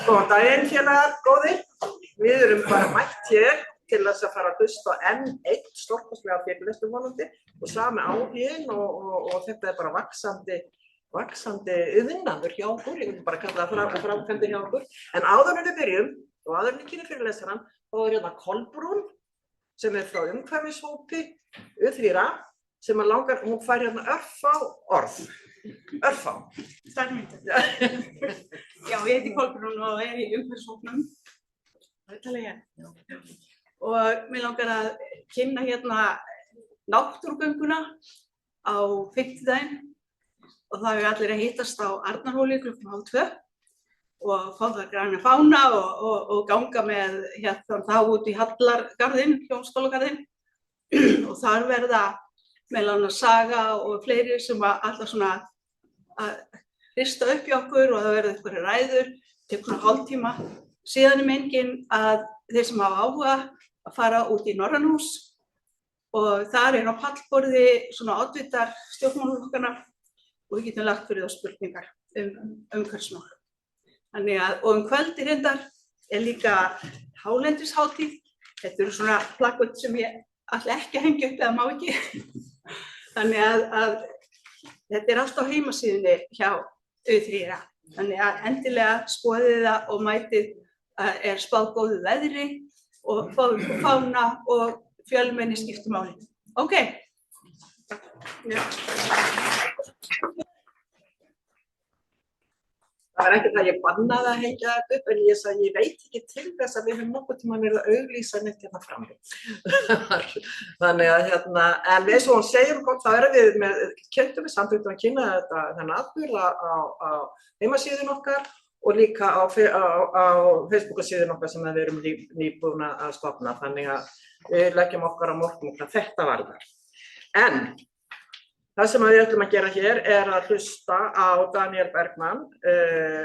Góðan daginn félagar góðir. Við erum bara mætt hér til þess að fara að hlusta á enn einn stórkostlega fyrirlestur vonandi og sami áhuginn og þetta er bara vaxandi iðnaður hjá okkur, ég vil bara kalla það framkvæmdir hjá okkur. En áður en við byrjum og áður en við kynnum fyrirlesarann, þá er hérna Kolbrún sem er frá umhverfishópi U3 sem að langar, hún fær hérna örfá orð. Örfá. Já, ég heiti Kolbrún og er í umhverfishópnum. Það tala ég. Og mig langar að kynna hérna náttúrugönguna á fimmtudaginn og það er allir að hittast á Arnarhóli klukkan 12:30 og fá það græna fána og ganga með hérna þá út í Hallargarðinn, Hljómskálagarðinn og þar verða meðal annars Saga og fleiri sem alltaf svona að hrista upp í okkur og það verða einhverjar ræður, tekur svona hálftíma. Síðan er meiningin að þeir sem hafa áhuga að fara út í Norrænhús og þar er á pallborði svona oddvitar stjórnmálaflokkanna og við getum lagt fyrir það spurningar umhverfismál. Þannig að, og kvöldi reyndar er líka hálendishátíð. Þetta eru svona plakat sem ég ætla ekki að hengja upp eða má ekki. Þannig að þetta er allt á heimasíðunni hjá U3. Þannig að endilega skoðið það og mætið er spáð góðu veðri og fána og fjölmenni skiptir máli. Ok. Já. Það ekki það ég bannaði að hengja þetta upp, en ég sagði ég veit ekki til þess að við höfum nokkuð tíma verið að auglýsa neitt hérna frammi. Þannig að en eins og hún segir gott, þá erum við með, kynntum við samtökum að kynna þennan atburð á heimasíðun okkar og líka á Facebook-síðun okkar sem við erum nýbúin að stofna. Þannig að við leggjum okkar á morgun hvað þetta varðar. En það sem við ætlum að gera hér er að hlusta á Daniel Bergmann,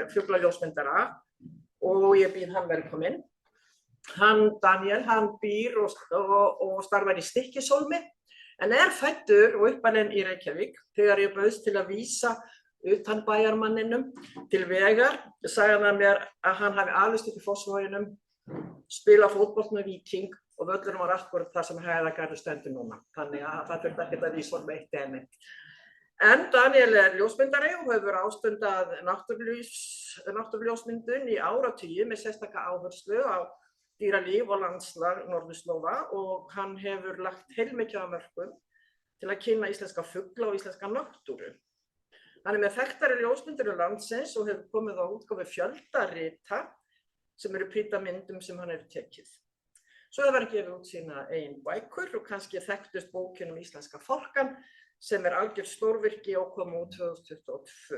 fuglaljósmyndara, og ég býð hann velkominn. Daniel, hann býr og starfar í Stykkishólmi, en er fæddur og uppalinn í Reykjavík. Þegar ég bauðst til að vísa utan bæjarmanninum til vegar, sagði hann mér að hann hafi alist upp í Fossvoginum, spila fótbolta með Víking og völlurinn var akkúrat það sem Hæðagarður stendur núna. Þannig að það þurfti ekkert að vísa honum eitt eða neitt. En Daniel er ljósmyndari og hefur ástundað náttúruljósmyndun í áratugi með sérstaka áherslu á dýralíf og landslag norðurslóða og hann hefur lagt heilmikið af mörkum til að kynna íslenska fugla og íslenska náttúru. Hann er með þekktari ljósmyndari landsins og hefur komið á útgáfu fjölda rita sem eru prýdda myndum sem hann hefur tekið. Svo hefur hann gefið út sína eigin bækur og kannski þekktust bókin íslenska fálkann sem er algjört stórvirki og kom út 2022.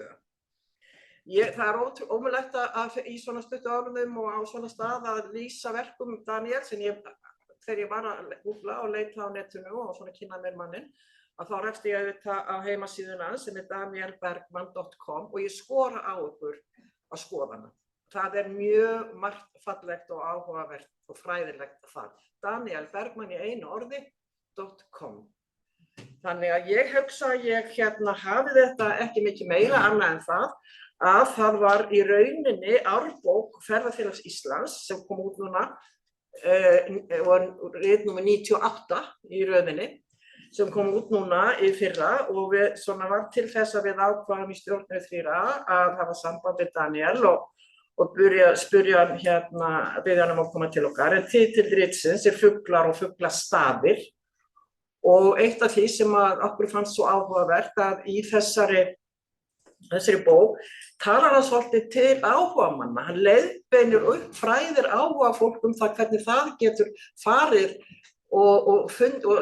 Það er ómögulegt að í svona stuttu orðum og á svona stað að lýsa verkum Daniel sem þegar ég var að googla og leita á netinu og svona kynna mér manninn, að þá rekst ég auðvitað á heimasíðuna sem er danielbergmann.com og ég skora á ykkur að skoða hana. Það er mjög margt fallegt og áhugavert og fræðilegt þar. danielbergmann í einu orði.com. Þannig að ég hugsa að ég hafi þetta ekki mikið meira annað en það var í rauninni árbók Ferðafélags Íslands sem kom út núna og rit númer 98 í rauninni sem kom út núna í fyrra og við svona var til þess að við ákváðum í stjórn U3 að hafa samband við Daniel og spyrja hann biðja hann að koma til okkar. En titill ritsins er Fuglar og fuglastafir og eitt af því sem okkur fannst svo áhugavert að í þessari bók talar hann svolítið til áhugamanna. Hann leiðbeinir upp fræðir áhuga fólk það hvernig það getur farið og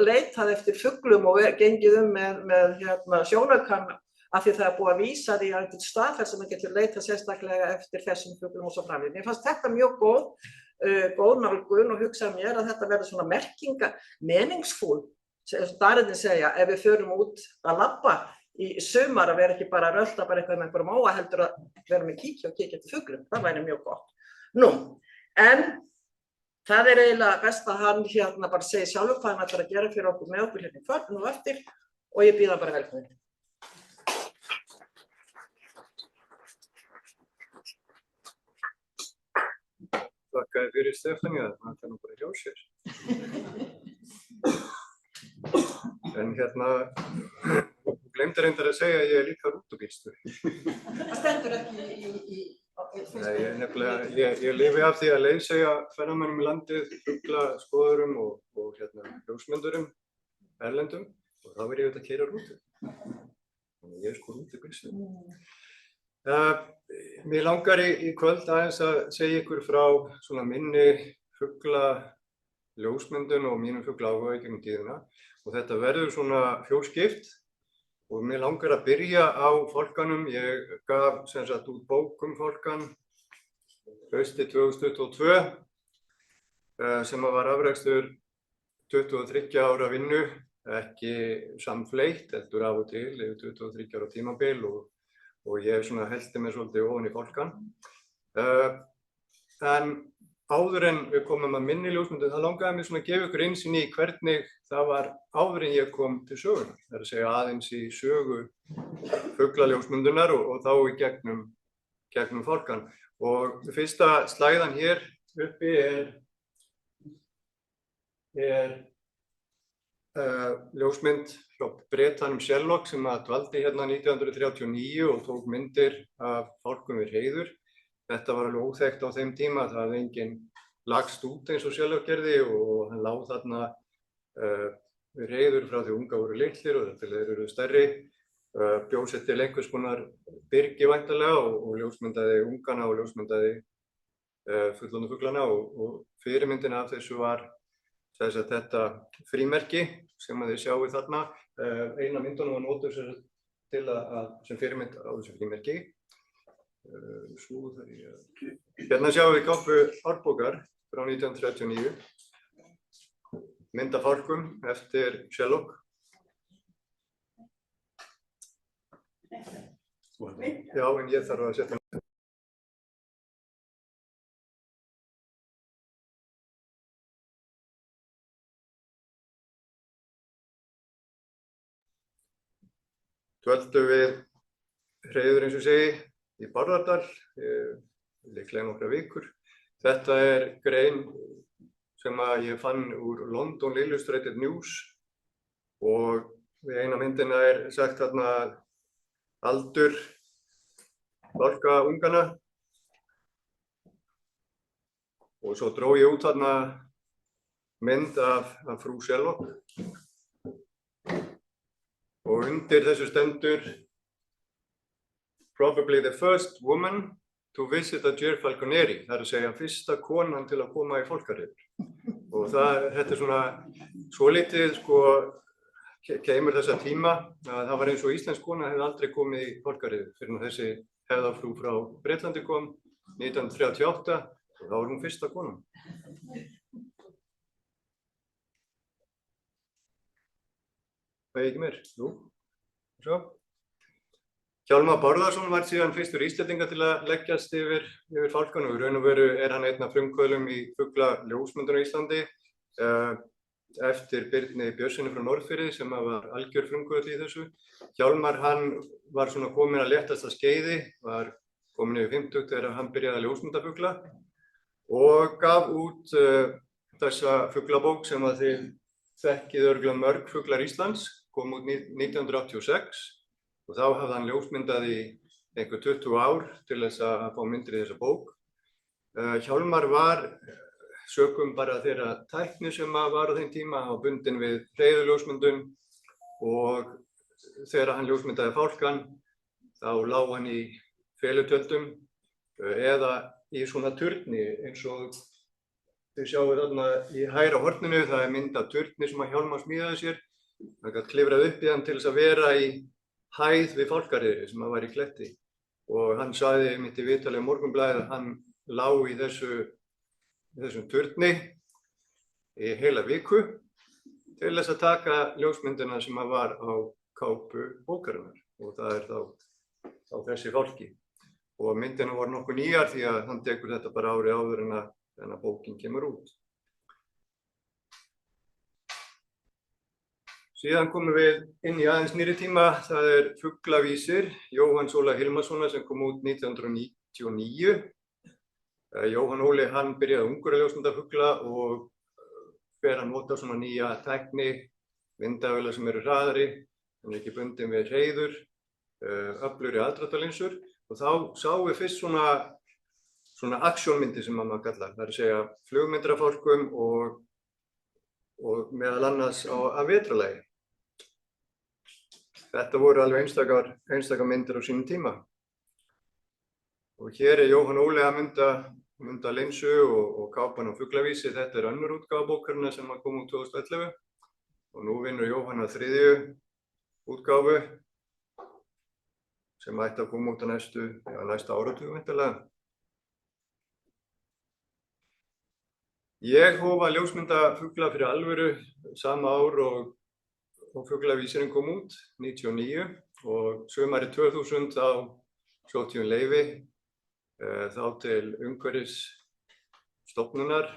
leitað eftir fuglum og gengið með sjónaukann af því það er búið að vísa því á einhvern stað þar sem maður getur leitað sérstaklega eftir þessum fuglum og svo framvegis. Mér fannst þetta mjög góð nálgun og hugsaði mér að þetta verður svona meningsfull, eins og Darinn segja, ef við förum út að labba í sumar að vera ekki bara að rölta bara eitthvað með einhverjum móa heldur að vera með kíkja og kíkja eftir fuglum. Það væri mjög gott. Nú, en það er eiginlega best að hann bara segi sjálfur hvað hann ætlar að gera fyrir okkur með okkur hérna í kvöld og eftir og ég býð hann bara velkominn. þakka þér fyrir Stefanía, það er nú bara hjá sér. En þú gleymdir reyndar að segja að ég er líka rútubílstjóri. Það stendur ekki í Nei, ég lifi af því að leiðsegja ferðamönnum í landið, fuglaskoðurum og ljósmyndurum, erlendum, og þá verð ég að keyra rútu. Þannig ég er sko rútubílstjóri. Mér langar í kvöld aðeins að segja ykkur frá svona minni fuglaljósmyndun og mínum fuglaáhuga í gegnum tíðina. Og þetta verður svona fjórskipt og mér langar að byrja á fálkanum. Ég gaf sem sagt út bók fálkan haustið 2022 sem var afrakstur 23 ára vinnu, ekki samfleytt, heldur af og til yfir 23 ára tímabil og ég svona hellti mér svolítið ofan í fálkan. En áður en við komum að minni ljósmyndun, það langaði mér svona að gefa ykkur innsýn í hvernig það var áður en ég kom til sögunar. Það er að segja aðeins í sögu fuglaljósmyndunar og þá í gegnum fálkan. Og fyrsta slæðan hér uppi er ljósmynd frá Bretanum Sherlock sem dvaldi hérna 1939 og tók myndir af fálkum við hreiður. Þetta var alveg óþekkt á þeim tíma, það hafði enginn lagst út eins og Sherlock gerði og hann lá þarna við hreiður frá því unga voru litlir og þeir eru stærri, bjó sér til einhvers konar byrgi væntanlega og ljósmyndaði ungana og ljósmyndaði fullorðnu fuglana og fyrirmyndin af þessu var þetta frímerki sem þið sjáu þarna. Eina myndunum var notuð sem fyrirmynd á þessu frímerki. Hérna sjáum við kápu árbókar frá 1939, mynd af fálkum eftir Sherlock. Já, en ég þarf að setja dvöldum við hreiður eins og segi í Bárðardal, líklega nokkra vikur. Þetta er grein sem ég fann úr London Illustrated News og við eina myndina er sagt þarna aldur fálkaungana og svo dró ég út þarna mynd af frú Sherlock og undir þessu stendur Probably the first woman to visit a gerfalconeri, það er að segja fyrsta konan til að koma í fálkahreiður. Og þetta er svona svolítið kemur þessa tíma að það var eins og íslensk kona hefði aldrei komið í fálkahreiður fyrir að þessi hefðarfrú frá Bretlandi kom 1938 og þá var hún fyrsta konan. Það ekki meir? Jú, svo. Hjálmar Bárðarson var síðan fyrstur Íslendinga til að leggjast yfir fálkan og í raun og veru er hann einn af frumkvöðlum í fuglaljósmyndun á Íslandi eftir Birni Björnssyni frá Norðfirði sem var algjör frumkvöðl í þessu. Hjálmar hann var svona kominn að léttasta skeiði, var kominn yfir 50 þegar hann byrjaði að ljósmynda fugla og gaf út þessa fuglabók sem að þið þekkið örugglega mörg fuglar Íslands, kom út 1986. Og þá hafði hann ljósmyndað í einhver 20 ár til þess að fá myndir í þessa bók. Hjálmar var sökum bara þeirra tækni sem var á þeim tíma, hann var bundinn við hreiðurljósmyndun og þegar hann ljósmyndaði fálkan þá lá hann í felutjöldum eða í svona turni eins og þið sjáu þarna í hægra horninu, það er mynd af turni sem að Hjálmar smíðaði sér. Hann gat klifrað upp í hann til þess að vera í hæð við fálkahreiðri sem var í kletti og hann sagði mitt í viðtali á Morgunblaðið að hann lá í þessum turni í heila viku til þess að taka ljósmyndina sem var á kápu bókarinnar og það er þá þessi fálki og myndina voru nokkuð nýjar því að hann tekur þetta bara ári áður en að bókin kemur út. Síðan komum við inn í aðeins nýrri tíma, það er Fuglavísir, Jóhanns Óla Hilmarssonar sem kom út 1999. Jóhann Óli, hann byrjaði ungur að ljósmynda fugla og fer að nota svona nýja tækni, myndavélar sem eru hraðari, hann ekki bundin við hreiður, öflugri aðdráttarlinsur og þá sáum við fyrst svona aksjónmyndir sem maður kallar, það er að segja flugmyndir af fálkum og meðal annars af vetrarlagi. Þetta voru alveg einstaka myndir á sínum tíma. Og hér Jóhann Óli að mynda linsu og kápan á fuglavísi. Þetta önnur útgáfa bókarinnar sem kom út 2011 og nú vinnur Jóhann að 3. útgáfu sem ætti að koma út á næsta áratug væntanlega. Ég hóf að ljósmynda fugla fyrir alvöru sama ár og fuglavísirinn kom út, 99 og sumarið 2000 þá sótti ég leyfi þá til umhverfisstofnunar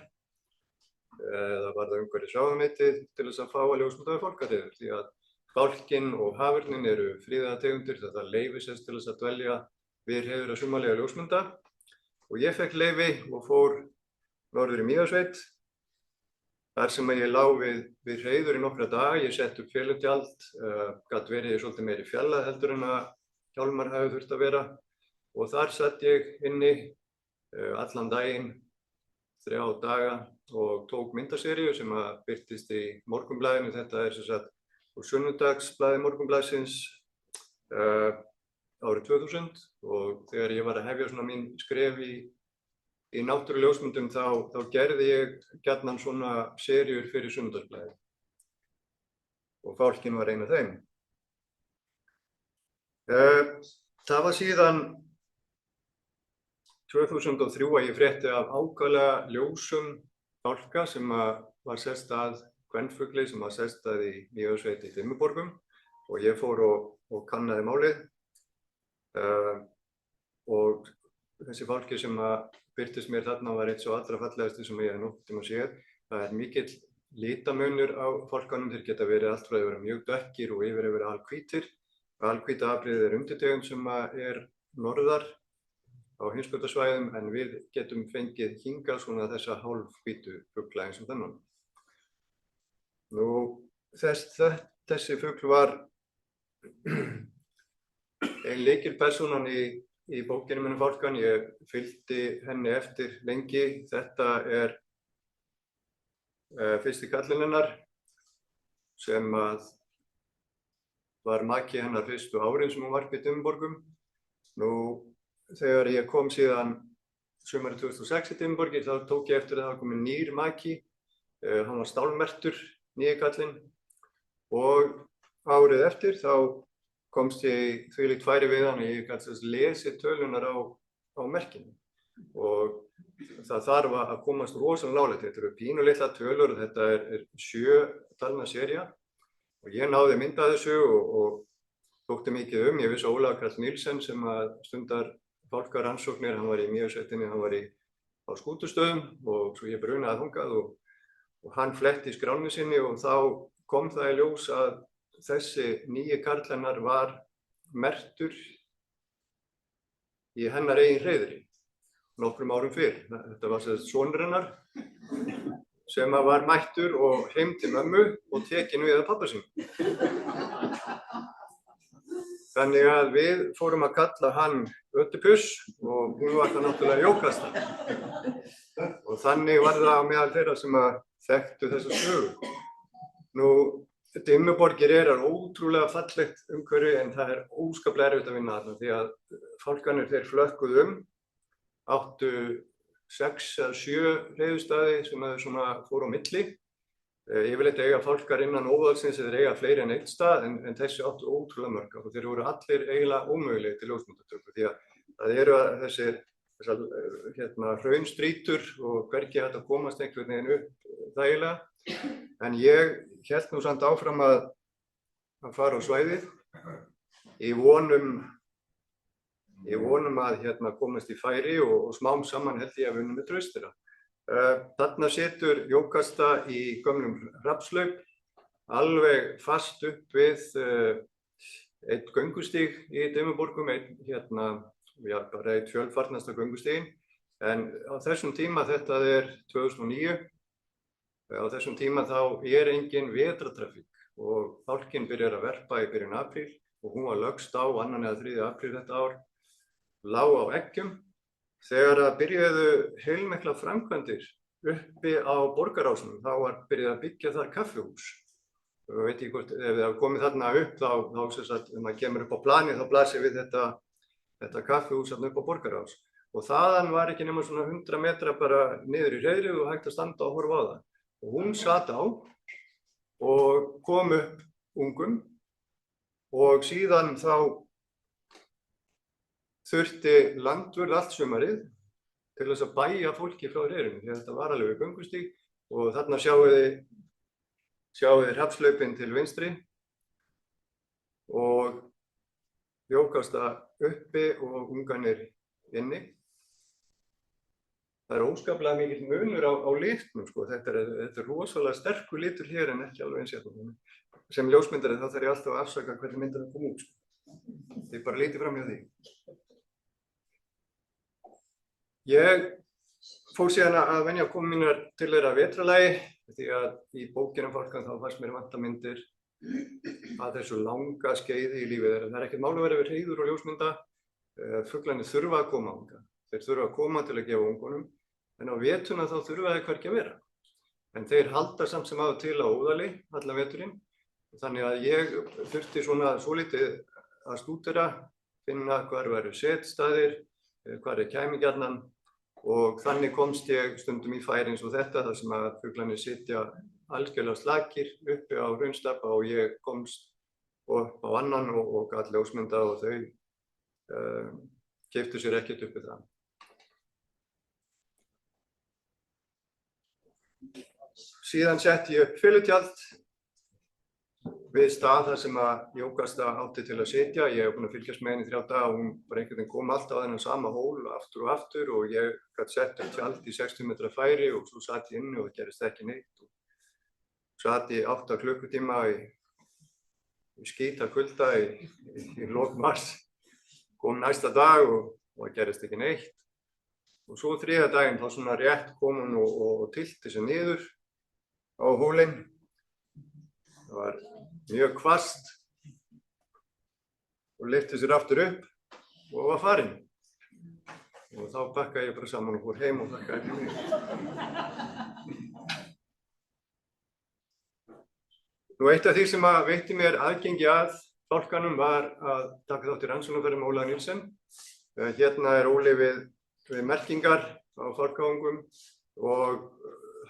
eða var það umhverfisráðuneytið til þess að fá að ljósmynda fálkahreiður því að fálkinn og haförninn eru friðaðar tegundir þetta leyfi sést til þess að dvelja við hreiður að sumarlega ljósmynda og ég fekk leyfi og fór norður í Mývatnssveit þar sem ég lá við hreiður í nokkra daga. Ég setti upp fjölutjald, gat verið svolítið meiri fjalla heldur en að Hjálmar hafi þurft að vera og þar satt ég inni allan daginn, 3 daga og tók myndaseríu sem að birtist í Morgunblaðinu. Þetta sem sagt úr sunnudagsblaði Morgunblaðsins árið 2000 og þegar ég var að hefja svona mín skref í náttúruljósmyndum þá gerði ég gjarnan svona seríur fyrir sunnudagsblaðið og fálkinn var ein af þeim. Það var síðan 2003 að ég frétti af ákaflega ljósum fálka sem var sest að kvenfugli sem var sest að í Mývatnssveit í Dimmuborgum og ég fór og kannaði málið og þessi fálki sem birtist mér þarna var eitt svo allra fallegasti sem ég hef nokkuð tíma séð. Það er mikill litamunur á fálkanum, þeir geta verið allt frá að vera mjög dökkir og yfir að vera alhvítir. Alhvíta afbrigðið undirtegund sem er norðar á heimskautasvæðum en við getum fengið hingað svona þessa hálfhvítu fugla eins og þennan. Nú, þessi fugl var ein lykilpersónan í bókinni minni Fálkan. Ég fylgdi henni eftir lengi. Þetta fyrsti kallinn hennar sem var maki hennar fyrstu árin sem hún var í Dimmuborgum. Nú, þegar ég kom síðan sumarið 2006 í Dimmuborgir þá tók ég eftir að það komið nýr maki. Hann var stálmerktur, nýi kallinn og árið eftir þá komst ég þvílíkt færi við hann ég gat lesið tölunar á merkinu og það þarf að komast rosalega nálægt. Þetta eru pínulitlar tölur og þetta er 7 talna sería og ég náði mynd af þessu og þótti mikið Ég vissi Ólafur Karl Níelsen sem stundar fálkarannsóknir, hann var í Mývatnssveitinni, hann var á Skútustöðum og svo ég brunaði þangað og hann fletti í skránni sinni og þá kom það í ljós að þessi nýi karl hennar var merktur í hennar eigin hreiðri nokkrum árum fyrr. Þetta var sonur hennar sem var mættur og heim til mömmu og tekinn við af pabba sínum. Þannig að við fórum að kalla hann Ödipus og hún var það náttúrulega Jókasta. Og þannig var það á meðal þeirra sem þekktu þessa sögu. Nú, Dimmuborgir ótrúlega fallegt umhverfi en það óskaplega erfitt að vinna þarna því að fálkarnir þeir flökkuðu áttu 6 eða 7 hreiðurstaði sem svona fóru á milli. Yfirleitt eiga fálkar innan óðalsins þeir eiga fleiri en einn stað en þessi áttu ótrúlega mörg og þeir voru allir eiginlega ómögulegir til ljósmyndatöku því að það eru þessar hraunstrýtur og hvergi hægt að komast einhvern veginn upp þægilega. En ég hélt nú samt áfram að fara á svæðið í vonum að komast í færi og smám saman held ég að vinna með traust þeirra. Þarna situr Jókasta í gömlum hrafnslaug alveg fast upp við einn göngustíg í Dimmuborgum, bara einn fjölfarnasta göngustíginn En á þessum tíma, þetta er 2009, á þessum tíma þá engin vetrartrafík og fálkinn byrjar að verpa í byrjun apríl og hún var lögst á 2. eða 3. apríl þetta ár, lá á eggjum. Þegar að byrjuðu heilmikla framkvæmdir uppi á Borgarásnum, þá var byrjað að byggja þar kaffihús. Og veit ekki hvort, ef það komið þarna upp, þá sem sagt, ef maður kemur upp á planið, þá blasir við þetta kaffihús þarna upp á Borgarás. Og þaðan var ekki nema svona 100 metra bara niður í hreiðri og hægt að standa og horfa á það. Og hún sat á og kom upp ungum og síðan þá þurfti landvörð allt sumarið til þess að bæja fólki frá hreiðrinu því að þetta var alveg við göngustíg og þarna sjáið þið hrafnslaupin til vinstri og jókasta uppi og ungarnir inni. Það er óskaplega mikill munur á litnum, sko. Þetta er rosalega sterkur litur hér en ekki alveg eins hérna. Sem ljósmyndari þá þarf ég alltaf að afsaka hvernig myndin kom út, sko. Þið bara lítið fram hjá því. Ég fór síðan að venja að koma mínar til þeirra vetralagi því að í bókina Fálkan þá fannst mér vanta myndir að þessu langa skeiði í lífi þeirra. Það er ekkert mál að vera við hreiður og ljósmynda. Fuglarnir þurfa að koma þangað. Þeir þurfa að koma til að gefa ungunum, en á vetuna þá þurfa þeir hvergi að vera. En þeir halda samt sem áður til á Óðali allan veturinn. Þannig að ég þurfti svona svolítið að stúdera, finna hvar væru setstaðir, hvar kæmi gjarnan og þannig komst ég stundum í færi eins og þetta þar sem að fuglarnir sitja algjörlega slakir uppi á hraunstapa og ég komst upp á annan og gat ljósmynda og þau keyptu sér ekkert uppi það. Síðan setti ég upp fylutjald við stað þar sem að Jókasta átti til að sitja. Ég hef búin að fylgjast með henni í 3 daga og hún bara einhvern veginn kom alltaf á þennan sama hól aftur og aftur og ég gat sett upp tjald í 60 metra færi og svo satt ég inni og það gerist ekki neitt. Satt í 8 klukkutíma í skíta kulda í lok mars. Kom næsta dag og það gerist ekki neitt. Og svo 3. daginn þá svona rétt kom hún og tylti sig niður á hólinn. Það var mjög hvasst og lyfti sér aftur upp og var farin. Og þá pakkaði ég bara saman og fór heim og þakkaði fyrir mig. Nú eitt af því sem að veitti mér aðgengi að fálkanum var að taka þátt í rannsóknarferð með Óla Nilsen. Hérna er Óli við merkingar á fálkaungum og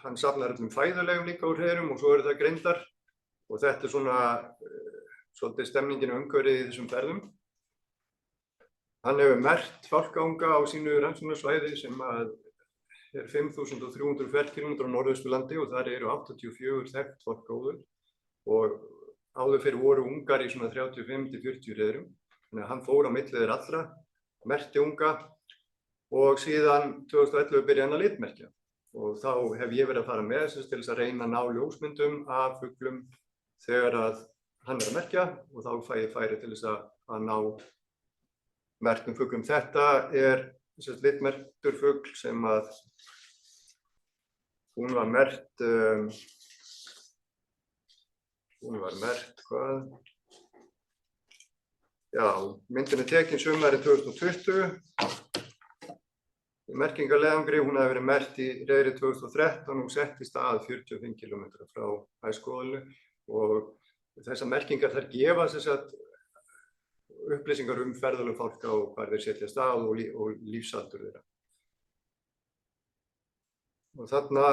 hann safnar öllum fæðulegum líka úr hreiðrum og svo eru það greindar. Og þetta er svona svolítið stemningin og umhverfið í þessum ferðum. Hann hefur merkt fálkaunga á sínu rannsóknarsvæði sem er 5.300 ferkílómetrar á Norðausturlandi og þar eru 84 þekkt fálkaúður og áður fyrir voru ungar í svona 35-40 hreiðrum. Þannig að hann fór á milli þeirra allra, merkti unga og síðan 2011 byrjaði hann að litmerkja. Og þá hef ég verið að fara með þess til þess að reyna að ná ljósmyndum af fuglum þegar að hann er að merkja og þá fæ ég færi til þess að ná merktum fuglum. Þetta er litmerktur fugl sem að hún var merkt hvað? Já, myndin er tekin sumarið 2020. Í merkingarleiðangri, hún hafi verið merkt í hreiðri 2013 og settist að 45 km frá æskuólinu og þessar merkingar þær gefa þess að upplýsingar ferðalög fálka og hvar þeir setjast að og lífsaldur þeirra. Og þarna,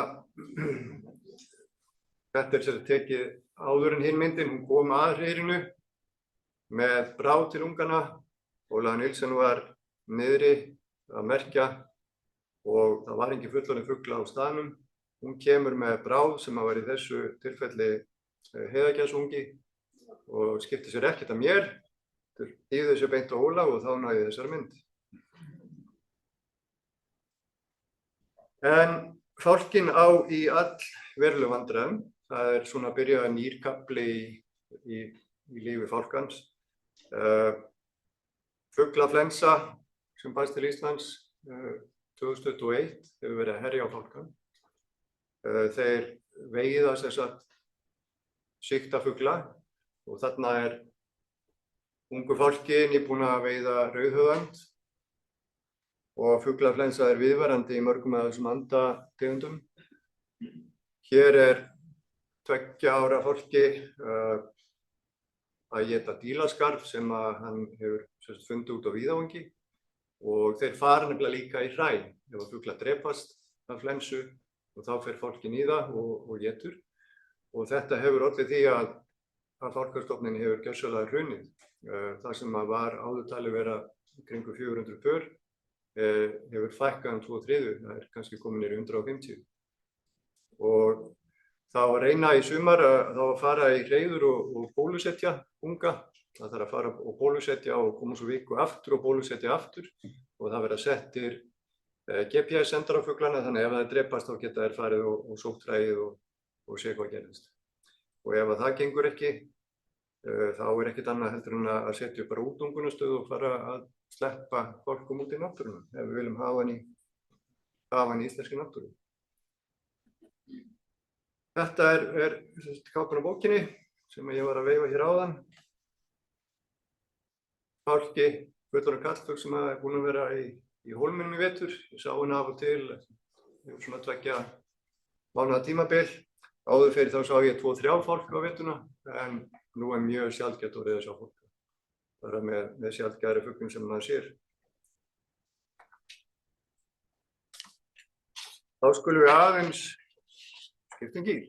þetta er sér tekið áður en hinn myndin, hún kom að hreiðrinu með brá til ungana. Óla Nilsen var niðri að merkja og það var engin fullorðin fugla á staðnum. Hún kemur með bráð sem var í þessu tilfelli heiðagæsungi og skipti sér ekkert að mér. Yfir þessu beint á Óla og þá náði þessari mynd. En fálkinn á í all verulegum vandræðum. Það er svona að byrja nýr kafli í lífi fálkans. Fuglaflensa sem bæst til Íslands 2021 hefur verið að herja á fálka. Þeir veiða sýkta fugla og þarna ungu fálki nýbúin að veiða rauðhöfðand og fuglaflensa viðvarandi í mörgum af þessum andategundum. Hér 2 ára fálki að éta dílaskarf sem hann hefur fundið út á Víðavangi og þeir fara nefnilega líka í hræ ef fuglar drepast af flensu og þá fer fálkinn í það og étur. Og þetta hefur ollið því að fálkastofninn hefur gjörsamlega hrunið. Það sem var áður talið vera kringum 400 pör hefur fækkað 2/3, það kannski komin niður í 150. Og þá að reyna í sumar að fara í hreiður og bólusetja unga. Það þarf að fara og bólusetja og koma svo viku aftur og bólusetja aftur og það verða settir GPS-sendar á fuglana, þannig ef það drepast þá geta þeir farið og sótt hræið og sé hvað gerðist. Og ef það gengur ekki, þá ekkert annað heldur en að setja upp bara útungunastöð og fara að sleppa fálkum út í náttúruna, ef við viljum hafa hann í íslenskri náttúru. Þetta kápan á bókinni sem ég var að veifa hér áðan. Fálki, fullorðinn karlfugl sem búinn að vera í hólminum í vetur. Ég sá hann af og til, svona 2 mánaða tímabil. Áður fyrir þá sá ég 2-3 fálka á vetuna, en nú mjög sjaldgæft orðið að sjá fálka. Bara með sjaldgæfari fuglum sem maður sér. Þá skulum við aðeins skipta gír.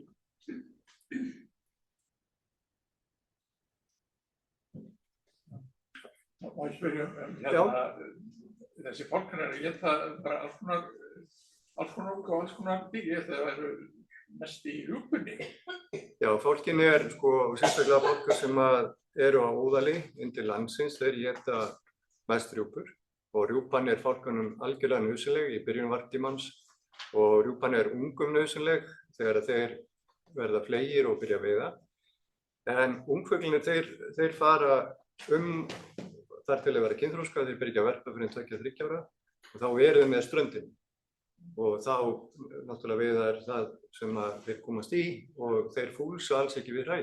Má ég spyrja þessi fálkar éta bara alls konar og alls konar dýr, það mest í rjúpunni. Já, fálkin sérstaklega fálkar sem eru á óðali inn til landsins, þeir éta mest rjúpur og rjúpan fálkanum algjörlega nauðsynleg í byrjun varptímans og rjúpan ungum nauðsynleg þegar þeir verða fleygir og byrja að veiða. En ungfuglarnir þeir fara þar til að vera kynþroska, þeir byrja ekki að verpa fyrir 2-3 ára og þá þeir með ströndin. Og þá náttúrulega veiða það sem þeir komast í og þeir fúlsa alls ekki við hræ.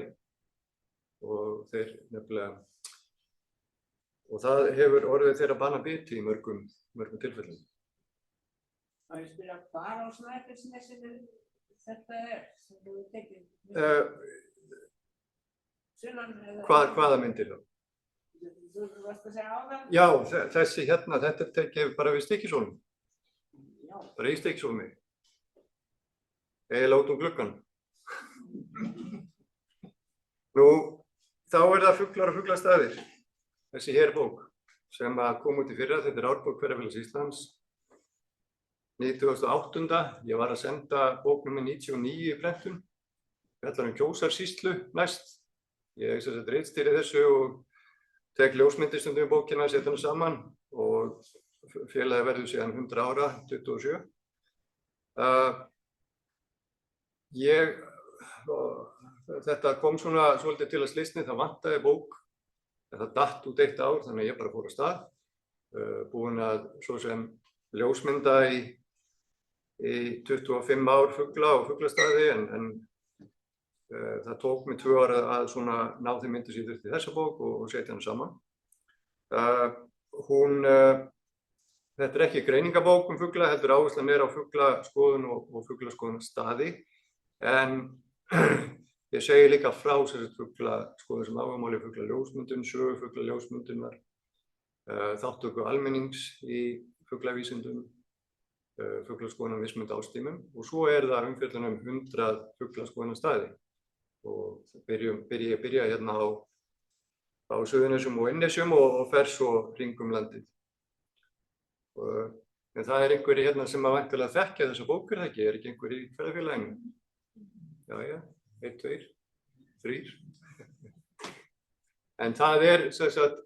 Og þeir nefnilega, og það hefur orðið þeirra banabiti í mörgum tilfellum. Má ég spyrja hvar á Snæfellsnesinu þetta sem þú tekið? Hvaða myndir þá? Þú varst að segja áðan? Já, þessi hérna, þetta tekið bara við Stykkishólmi. Bara í Stykkishólmi. Eiginlega út gluggann. Nú, þá það fuglar og fuglastaðir. Þessi hér bók sem kom út í fyrra, þetta árbók Hverafélags Íslands. 2008. Ég var að senda bók nr. 99 í prentun. Fjallar Kjósarsýslu næst. Ég ritstýri þessu og tek ljósmyndir stundum í bókina, setja hana saman og félagið verður síðan 100 ára, 27. Þetta kom svolítið til að slysni, það vantaði bók, en það datt út 1 ár, þannig að ég bara fór af stað. Búinn að svo sem ljósmynda í 25 ár fugla og fuglastaði, en það tók mig 2 ára að ná þeim myndir sem ég þurfti í þessa bók og setja hana saman. Þetta ekki greiningabók fugla, heldur áherslan á fuglaskoðun og fuglaskoðunarstaði. En ég segi líka frá fuglaskoðun sem áhugamáli fuglaljósmyndun, sögu fuglaljósmyndunar, þátttöku almennings í fuglavísindum, fuglaskoðun og vistmynd ástímum. Og svo það umfjöllun 100 fuglaskoðunarstaði. Og byrja hérna á Suðurnesjum og Innnesjum og fer svo hringum landið. En það einhverjir hérna sem væntanlega þekkja þessa bók, ekki? Ekki einhverjir í ferðafélaginu? Jæja, 1, 2, 3. En það sem sagt,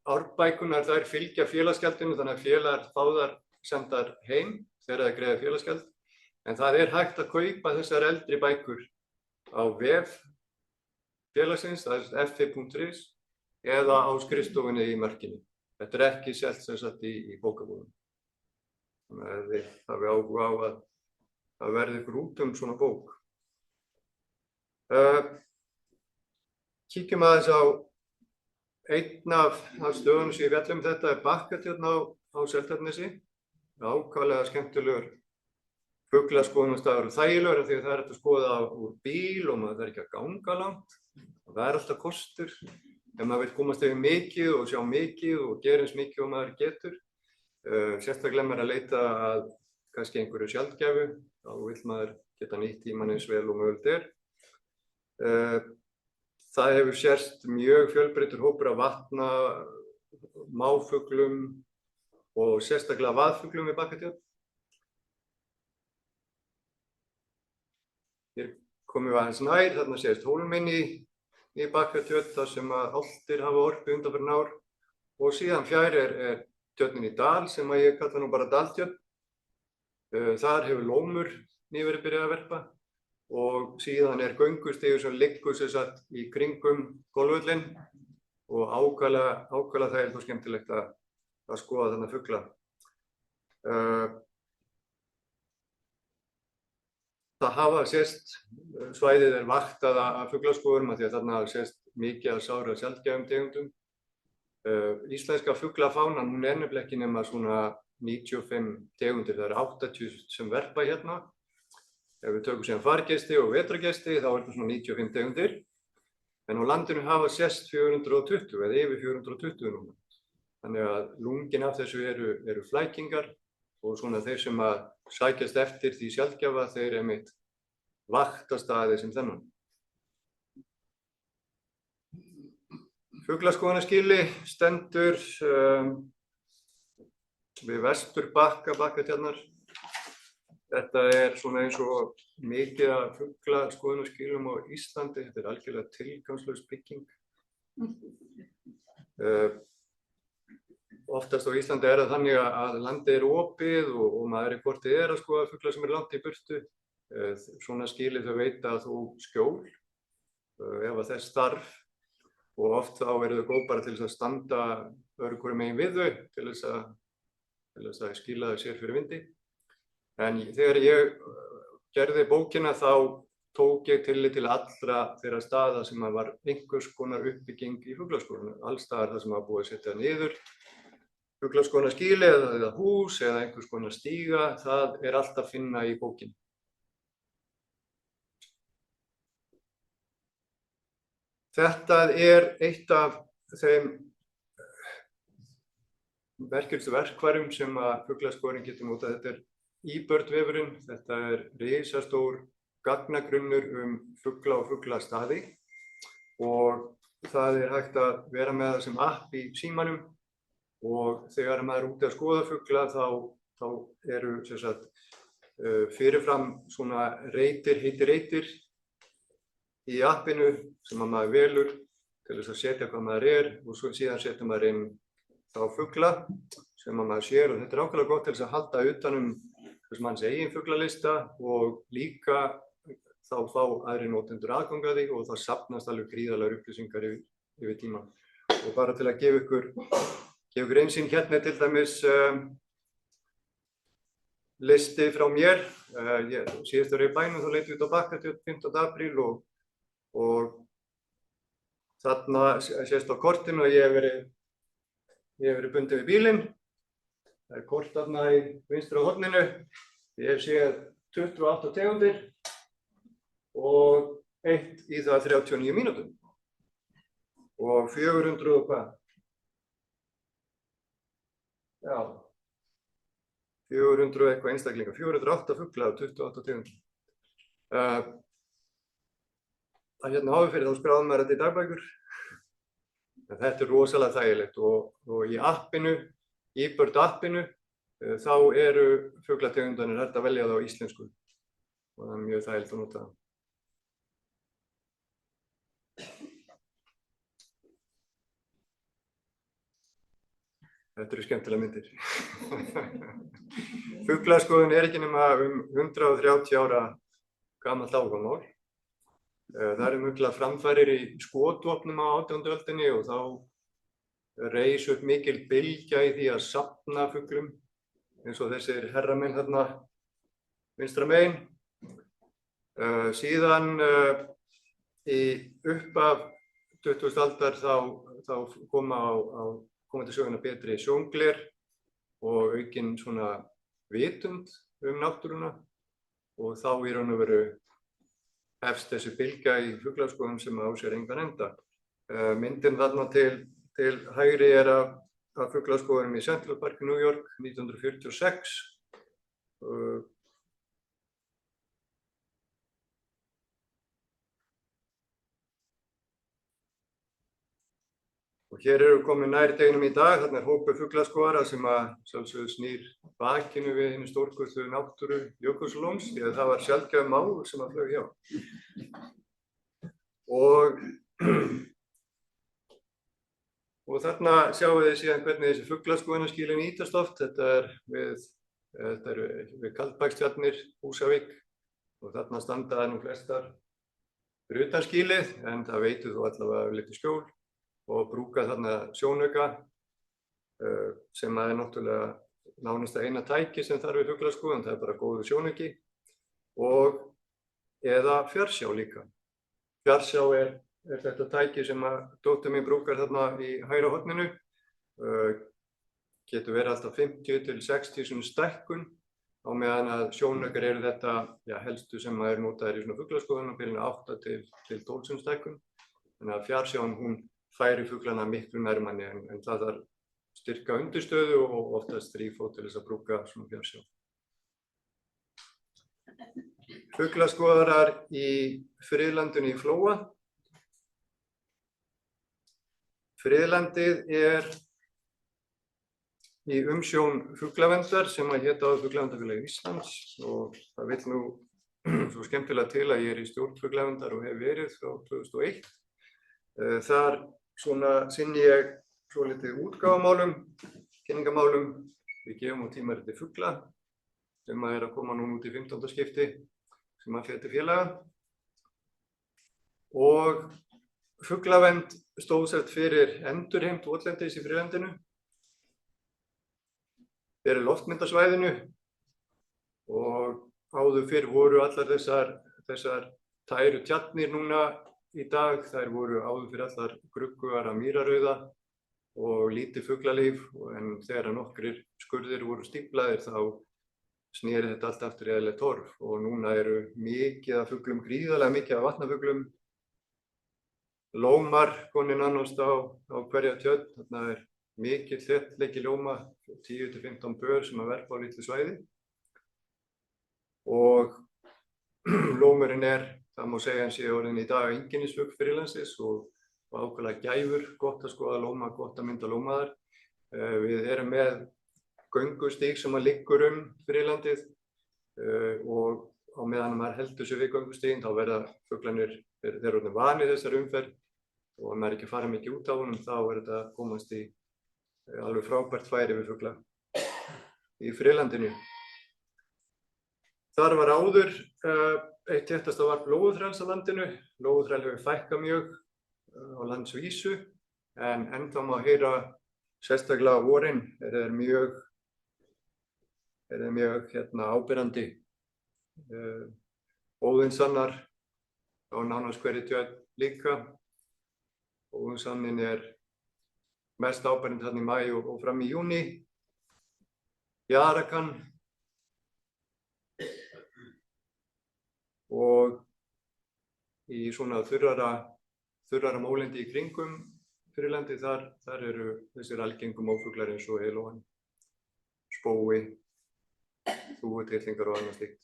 árbækurnar þær fylgja félagsgjaldinu, þannig að félagar fá þær sendar heim þegar það greiða félagsgjald. En það hægt að kaupa þessar eldri bækur á vef félagsins, það ffi.is, eða á skrifstofunni í Mörkinni. Þetta ekki selt sem sagt í bókabúðum. Þannig að þið hafi áhuga á að það verði ykkur út svona bók. Kíkjum aðeins á einn af stöðunum sem ég fjalla þetta er Bakkatjörn á Seltjarnarnesi. Ákaflega skemmtilegur fuglaskoðunarstaður og þægilegur af því að það er hægt að skoða úr bíl og maður þarf ekki að ganga langt. Það er alltaf kostur. Ef maður vil komast yfir mikið og sjá mikið og gera eins mikið og maður getur. Sérstaklega maður að leita að kannski einhverju sjaldgæfu, þá vill maður geta nýtt tímann eins vel og mögulegt er. Það hefur sérst mjög fjölbreyttur hópur af vatna, máfuglum og sérstaklega vaðfuglum við Bakkatjörn. Hér komum við aðeins nær, þarna sést Hólminn í Bakkatjörn þar sem að álftir hafa orpið undanfarin ár og síðan fjær er tjörnin í Dal sem að ég kalla nú bara Daltjörn. Þar hefur lómur nýverið byrjað að verpa og síðan er göngustígur sem liggur sem sagt í kringum golfvöllinn og ákaflega þægilegt og skemmtilegt að skoða þennan fugla. Það hafa sést, svæðið er vaktað af fuglaskoðurum af því að þarna hafa sést mikið af sára sjaldgæfum tegundum. Íslenska fuglafánan, hún er nefnilega ekki nema svona 95 tegundir, það eru 80 sem verpa hérna. Ef við tökum síðan fargesti og vetrargesti þá er það svona 95 tegundir. En á landinu hafa sést 420 eða yfir 420 núna. Þannig að lungin af þessu eru flækingar og svona þeir sem að sækjast eftir því sjaldgæfa þeir einmitt vakta staði sem þennan. Fuglaskoðunarskýli stendur við vesturbakka Bakkatjarnar. Þetta er svona eins og mikið af fuglaskoðunarskýlum á Íslandi. Þetta er algjörlega tilgangslaus bygging. Oftast á Íslandi er það þannig að landið er opið og maður hvort þið að skoða fugla sem langt í burtu. Svona skýli þau veita að þú skjól ef að þess þarf og oft þá eru þau góð bara til þess að standa öruggari megin við þau til þess að skýla þau sér fyrir vindi. En þegar ég gerði bókina þá tók ég tillit til allra þeirra staða sem var einhvers konar uppbygging í fuglaskoðun. Alls staðar þar sem var búið að setja niður fuglaskoðunarskýli eða hús eða einhvers konar stíga, það er allt að finna í bókinni. Þetta er eitt af þeim merkilegustu verkfærum sem að fuglaskoðun getur notað. Þetta er eBird-vefurinn, þetta er risastór gagnagrunnur fugla og fuglastaði og það er hægt að vera með það sem app í símanum og þegar maður er úti að skoða fugla þá eru sem sagt, fyrirfram svona heitir reitir í appinu sem að maður velur til þess að setja hvað maður er og síðan setja maður inn þá fugla sem að maður sér og þetta er ákveðlega gott til þess að halda utan þessum hans eigin fuglalista og líka þá fá aðrir notendur aðgang að því og það safnast alveg gríðarlegar upplýsingar yfir tíma. Og bara til að gefa ykkur einsýn hérna til dæmis listi frá mér. Síðast var ég í bænum, þá leit ég út á Bakkatjörn 15. apríl og þarna sést á kortinu að ég hef verið bundið við bílinn. Það er kort þarna í vinstra horninu. Ég hef séð 28 tegundir og eitt í það 39 mínútum. Og 400 og hvað? Já, 400 eitthvað einstaklinga, 408 fugla og 28 tegundir. Hérna áður fyrir þá skráði maður þetta í dagbækur. En þetta er rosalega þægilegt og í appinu, eBird appinu, þá eru fuglategundanir hægt að velja það á íslensku og það er mjög þægilegt að nota það. Þetta eru skemmtilega myndir. Fuglaskoðun er ekki nema 130 ára gamalt áhugamál. Það eru miklar framfarir í skotvopnum á 18. öldinni og þá reis upp mikil bylgja í því að safna fuglum, eins og þessir herramenn þarna vinstra megin. Síðan í uppaf 20. aldar þá koma til söguna betri sjóngler og aukin svona vitund náttúruna og þá í raun og veru hefst þessi bylgja í fuglaskoðun sem á sér engan enda. Myndin þarna til hægri af fuglaskoðunum í Central Park í New York 1946. Og hér eru komin nær deginum í dag, þarna hópur fuglaskoðara sem að sjálfsögðu snýr bakinu við hinni stórkostlu náttúru Jökulsárlóns, því að það var sjaldgæf máfugl sem að flaug hjá. Og þarna sjáum við síðan hvernig þessi fuglaskoðunarskýli nýtast oft. Þetta er við Kaldbakstjarnir, Húsavík, og þarna standa það nú flestar fyrir utan skýlið, en það veitir þó allavega lítið skjól. Og brúka þarna sjónauka sem er náttúrulega nánast eina tæki sem þarf við fuglaskoðun, það er bara góður sjónauki og eða fjarsjá líka. Fjarsjá er þetta tæki sem að dóttir mín brúkar þarna í hægra horninu, getur verið alltaf 50 til 60 stækkun, á meðan að sjónaukar eru þetta helstu sem er notaðir í svona fuglaskoðun á bilinu 8 til 12 stækkun, þannig að fjarsján hún færi fuglana miklu nær manni en það þarf styrka undirstöðu og oftast þrífót til þess að brúka svona fjarsjá. Fuglaskoðarar í friðlandinu í Flóa. Friðlandið er í umsjón fuglaverndar sem að héta áður Fuglaverndarfélag Íslands og það vill nú svo skemmtilega til að ég er í stjórn fuglaverndar og hef verið frá 2001. Þar sinni ég svolítið útgáfamálum, kynningamálum. Við gefum út tímaritið Fugla sem er að koma núna út í 15. skipti sem að féti félaga. Og fuglavernd stóð sett fyrir endurheimt votlendis í friðlandinu, fyrir loftmyndasvæðinu og áður fyrr voru allar þessar tæru tjarnir núna í dag, þær voru áður fyrir allar gruggugar af mýrarauða og lítið fuglalíf, en þegar nokkrir skurðir voru stíflaðir þá sneri þetta allt aftur í eðlilegt horf og núna eru mikið af fuglum, gríðarlega mikið af vatnafuglum, lómar komin nánast á hverja tjörn, þarna er mikið þéttleiki lóma, 10 til 15 bör sem að verpa á litlu svæði og lómurinn það má segja hann sé orðinn í dag einkennisfugl friðlandsins og ákveðlega gæfur, gott að skoða lóma, gott að mynda lómaðar. Við erum með göngustíg sem að liggur friðlandið og á meðan maður heldur sig við göngustíginn þá verða fuglarnir, þeir eru orðnir vanir þessari umferð og ef maður ekki fara mikið út á honum þá þetta að komast í alveg frábært færi við fugla í friðlandinu. Þar var áður eitt þéttasta varp lóðþræls á landinu. Lóðþræl hefur fækkað mjög á landsvísu en ennþá má heyra sérstaklega á vorin er þeir mjög áberandi. Óðinsannar á nánast hverri tjörn líka. Óðinsannin mest áberandi þarna í maí og fram í júní. Jarakan og í svona þurrara mólendi í kringum friðlandið þar eru þessir algengu mófuglar eins og heilóan, spói, þúfutillingar og annað slíkt.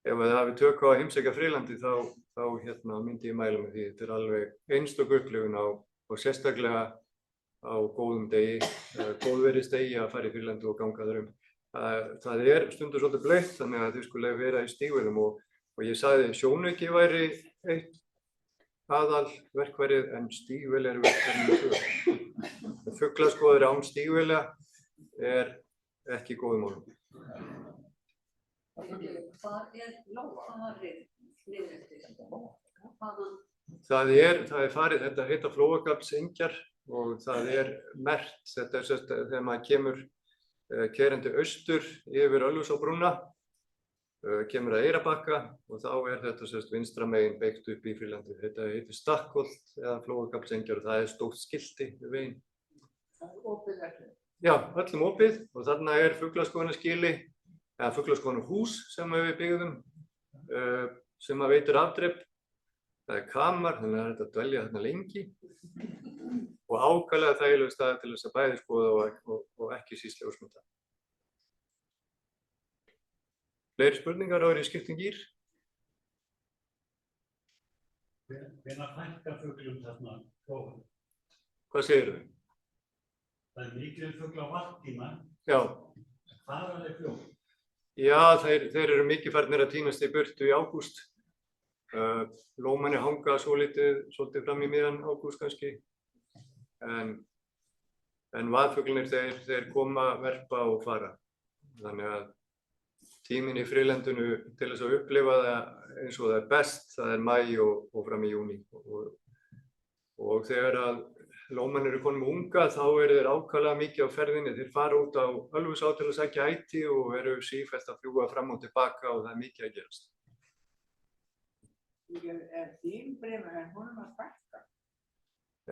Ef það hafi tök á að heimsækja friðlandið þá myndi ég mæla með því. Þetta er alveg einstök upplifun og sérstaklega á góðum degi, góðviðrisdegi að fara í friðlandið og ganga þar Það er stundum svolítið blautt þannig að þau skulle vera í stígvélum og ég sagði sjónauki væri eitt aðalverkfærið en stígvél er verkfærið með fugl. Fuglaskoðari án stígvéla ekki góð málum. Hvar lófarið niður eftir? Hvaðan Það er farið, þetta heita Flóagaflsengjar og það er merkt, þetta þegar maður kemur keyrandi austur yfir Ölfusárbrúna, kemur að Eyrarbakka og þá er þetta vinstra megin beygt upp í Friðlandi. Þetta heitir Stakkholt eða Flóagaflsengjar og það er stórt skilti við veginn. Það er opið ekki. Já, öllum opið og þarna er fuglaskoðunarskýli, eða fuglaskoðunarhús sem við byggðum, sem að veitir afdrep. Það er kamar, þannig að þetta dvelja þarna lengi og ákaflega þægilegur staður til þess að bæði skoða og ekki síst ljósmynda. Fleiri spurningar áður í skiptum gír? Hvenær fækkar fuglum þarna flóðum? Hvað segirðu? Það er mikið fugl á varptíma. Já. Hvað er þeir flóð? Já, þeir eru mikið farnir að tínast í burtu í ágúst. Lómanni hanga svolítið fram í miðjan ágúst kannski. En vaðfuglarnir þeir koma, verpa og fara. Þannig að tíminn í friðlandinu til þess að upplifa það eins og það er best, það er maí og fram í júní. Og þegar að lómann eru konum unga þá eru þeir ákaflega mikið á ferðinni. Þeir fara út á Ölfusá til að sækja æti og eru sífellt að fljúga fram og tilbaka og það er mikið að gerast. Er þín brimur, er honum að fækka?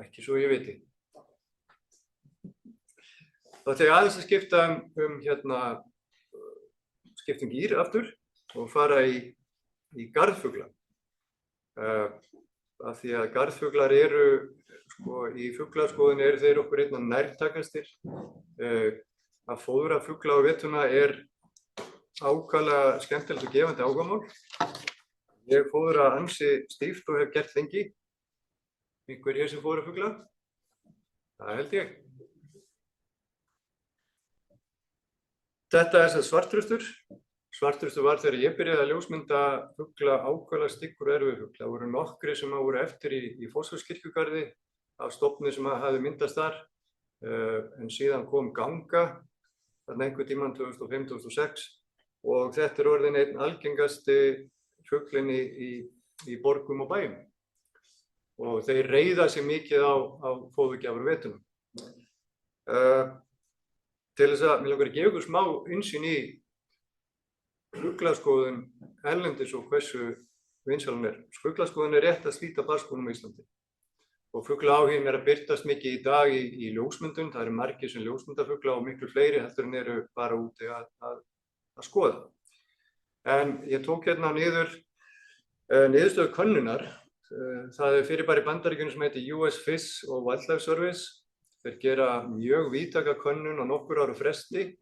Ekki svo ég viti. Þá ætla ég aðeins að skipta skiptum gír aftur og fara í garðfugla. Af því að garðfuglar eru, í fuglaskoðun eru þeir okkur einna nærtakastir. Að fóðra fugla á veturna er ákaflega skemmtilegt og gefandi áhugamál. Ég fóðra ansi stíft og hef gert lengi. Einhver hér sem fóðra fugla? Það held ég. Þetta er svarttrustur. Svarttrustur var þegar ég byrjaði að ljósmynda fugla ákaflega styggur og erfið fugla. Það voru nokkri sem voru eftir í Fossvogskirkjugarði af stofni sem hafði myndast þar. En síðan kom Ganga, þarna einhvern tímann 2005-2006 og þetta er orðinn einn algengasti fuglinn í borgum og bæjum. Og þeir reiða sig mikið á fóðurgjafur vetunum. Til þess að mér langar að gefa ykkur smá innsýn í fuglaskoðun erlendis og hversu vinsælan er. Fuglaskoðun er rétt að slíta barnsskónum á Íslandi. Og fuglaáhuginn er að birtast mikið í dag í ljósmyndun. Það eru margir sem ljósmynda fugla og miklu fleiri heldur en eru bara úti að skoða. En ég tók hérna niður niðurstöðu könnunar. Það er fyrirbæri í Bandaríkjunum sem heitir US Fish and Wildlife Service. Þeir gera mjög víðtæka könnun á nokkur ára fresti,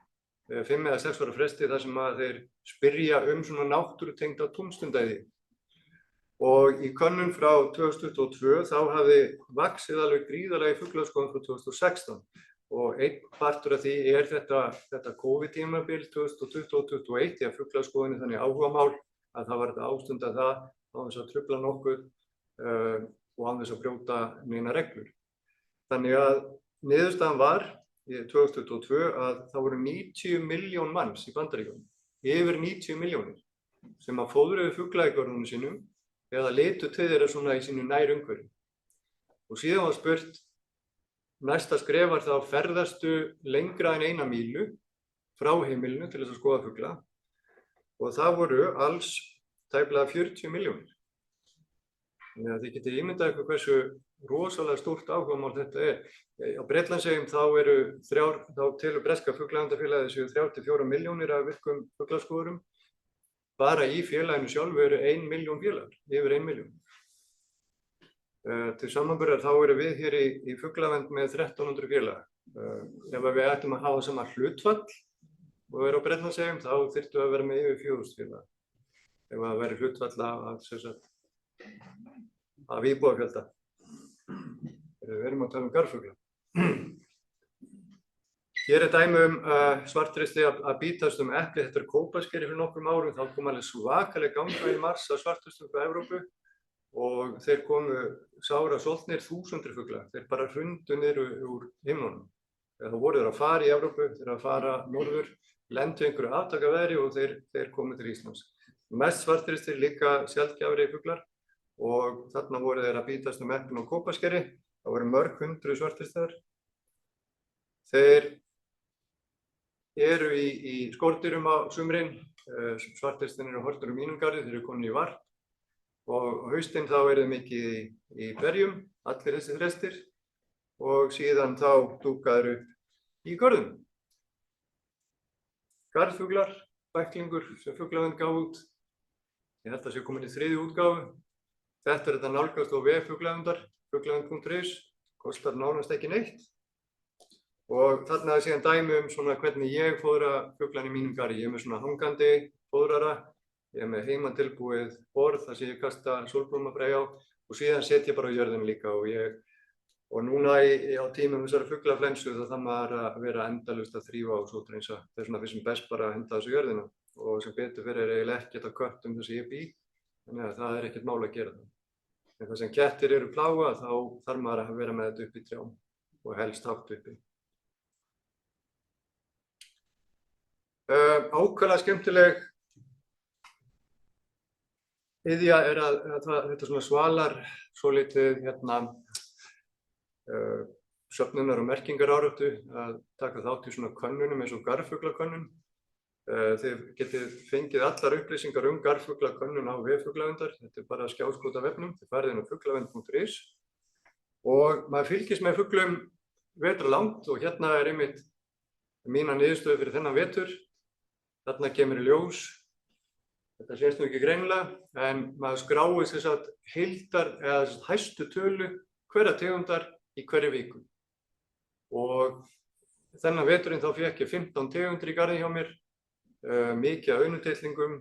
5 eða 6 ára fresti, þar sem að þeir spyrja svona náttúrutengda tómstundæði. Og í könnun frá 2022 þá hafði vaxið alveg gríðarlega í fuglaskoðun frá 2016. Og einn partur af því er þetta COVID-tímabil 2020-2021, því að fuglaskoðun er þannig áhugamál að það var þetta ástunda það á þess að trufla nokkuð og á þess að brjóta neina reglur. Þannig að niðurstaðan var í 2022 að það voru 90 milljón manns í Bandaríkjunum, yfir 90 milljónir, sem að fóðruðu fugla í görðunum sínum eða litu til þeirra svona í sínu nærumhverfi. Og síðan var spurt, næsta skref var þá ferðastu lengra en 1 mílu frá heimilinu til þess að skoða fugla og það voru alls tæplega 40 milljónir. Þannig að þið getið ímyndað ykkur hversu rosalega stórt áhugamál þetta er. Á Bretlandseyjum þá telur breska fuglaverndafélagið séu 34 milljónir af virkum fuglaskoðurum. Bara í félaginu sjálfu eru 1 milljón félagar, yfir 1 milljón. Til samanburðar þá eru við hér í fuglavernd með 1300 félaga. Ef við ættum að hafa sama hlutfall og vera á Bretlandseyjum þá þyrftu að vera með yfir 4000 félaga. Ef það væri hlutfall af íbúafjölda. Við erum að tala garðfugla. Hér er dæmi svartristi að bítast epli. Þetta er kópaskeri fyrir nokkrum árum. Þá kom alveg svakaleg ganga í mars af svartristum frá Evrópu og þeir komu sára soltnir 1000 fugla. Þeir bara hrundu niður úr himnunum. Það voru þeir að fara í Evrópu, þeir að fara norður, lendu einhverju aftakaveðri og þeir komu til Íslands. Mest svartristir líka sjaldgæfri fuglar og þarna voru þeir að bítast eplin og kópaskeri. Það voru mörg hundruð svartlistaðar. Þeir eru í skordýrum á sumrin. Svartlistin eru horfnir mínum garði, þeir eru komin í varp. Og á haustin þá eru þeir mikið í berjum, allir þessi þrestir. Og síðan þá dúkaður upp í görðum. Garðfuglar, bæklingur sem fuglavernd gaf út. Ég held að það sé komin í 3. útgáfu. Þetta er þetta nálgast á vef fuglaverndar, fuglavernd.is, kostar nánast ekki neitt. Og þarna er síðan dæmi svona hvernig ég fóðra fuglan í mínum garði. Ég er með svona hangandi fóðrara, ég er með heimatilbúið borð þar sem ég kasta sólblómabrei á og síðan set ég bara á jörðina líka og núna á tímum þessari fuglaflensu þá þarf maður að vera endalaust að þrífa og sóthreinsa. Það er svona fyrst sem best bara að henda þessu jörðina og sem betur fyrir er eiginlega ekkert að köttum þess að ég bý, þannig að það er ekkert mál að gera það. En það sem kettir eru plága þá þarf maður að vera með þetta upp í trjám og helst hátt uppi. Ákveðlega skemmtileg iðja er að þetta svona svalar svolítið söfnunar og merkingaráráttu að taka þátt í svona könnunum eins og garðfuglakönnun. Þið getið fengið allar upplýsingar garðfuglakönnun á vef fuglaverndar. Þetta er bara skjáskot af vefnum. Þið farið inn á fuglavernd.is og maður fylgist með fuglum vetralangt og hérna er einmitt mína niðurstöðu fyrir þennan vetur. Þarna kemur í ljós. Þetta sést nú ekki greinilega, en maður skráir þess að heildar eða hæstu tölu hverja tegundar í hverju viku. Og þennan veturinn þá fékk ég 15 tegundir í garði hjá mér, mikið af aunutillingum,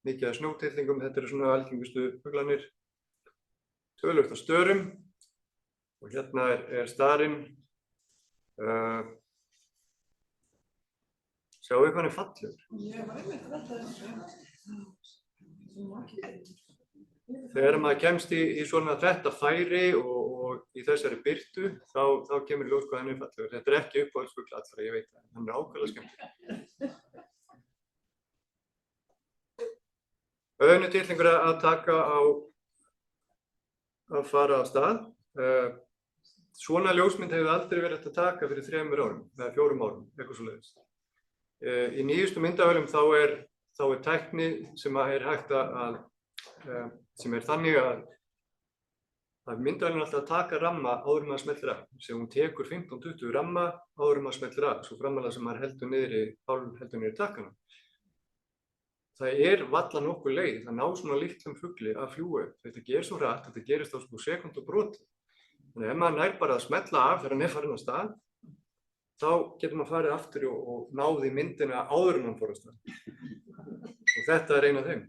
mikið af snjótillingum, þetta eru svona algengustu fuglarnir, töluvert af störum og hérna er starinn. Sjáu hvað hann er fallegur. Þegar maður kemst í svona þetta færi og í þessari birtu, þá kemur í ljós hvað hann er fallegur. Þetta er ekki uppáhaldsfugl allra, ég veit það, hann er ákaflega skemmtilegur. Auðnutillingur að taka að fara af stað. Svona ljósmynd hefur aldrei verið hægt að taka fyrir 3 árum, eða 4 árum, eitthvað svoleiðis. Í nýjustu myndavélum þá er tækni sem er hægt sem er þannig að myndavélin er alltaf að taka ramma áður maður smellir af. Sem hún tekur 15-20 ramma áður maður smellir af, svo framalega sem maður heldur niður í takkana. Það er varla nokkuð leið að ná svona litlum fugli að fljúga upp. Þetta gerist svo hratt, þetta gerist á sekúndu broti. Þannig ef maður nær bara að smetla af þegar hann er farin af stað, þá getur maður farið aftur og náði myndina áður en hann fór af stað. Og þetta er ein af þeim.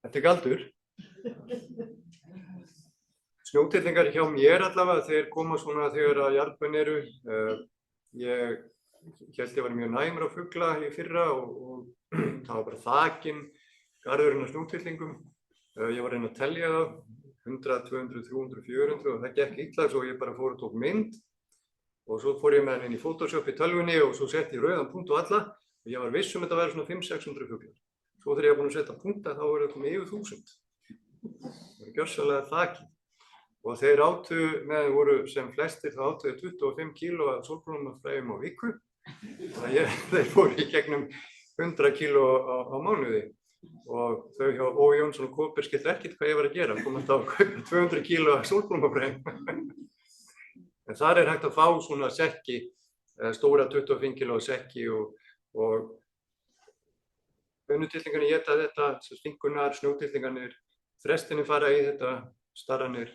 Þetta er galdur. Snjótillingar hjá mér allavega, þeir koma svona þegar að jarðbönn eru. Ég held ég var mjög næmur á fugla í fyrra og það var bara þakinn garðurinn af snjótillingum. Ég var að reyna að telja það, 100, 200, 300, 400 og það gekk illa svo ég bara fór og tók mynd. Og svo fór ég með hann inn í Photoshop í tölvunni og svo setti ég rauðan punkt og alla og ég var viss að þetta væri svona 500-600 fuglar. Svo þegar ég var búinn að setja punkta þá voru það komið yfir 1000. Það var gjörsamlega þakið. Og þeir átu, meðan voru sem flestir, þá átu þeir 25 kíló af sólblómafræjum á viku. Þannig að þeir fóru í gegnum 100 kíló á mánuði. Og þau hjá Ó. Jónsson og Kóper skildi ekkert hvað ég var að gera. Komast á að kaupa 200 kíló af sólblómafræjum. En þar er hægt að fá svona sekki, stóra 25 kíló sekki og auðnutillingarnir éta þetta, stinkunar, snjótillingarnir, þrestinir fara í þetta, starranir.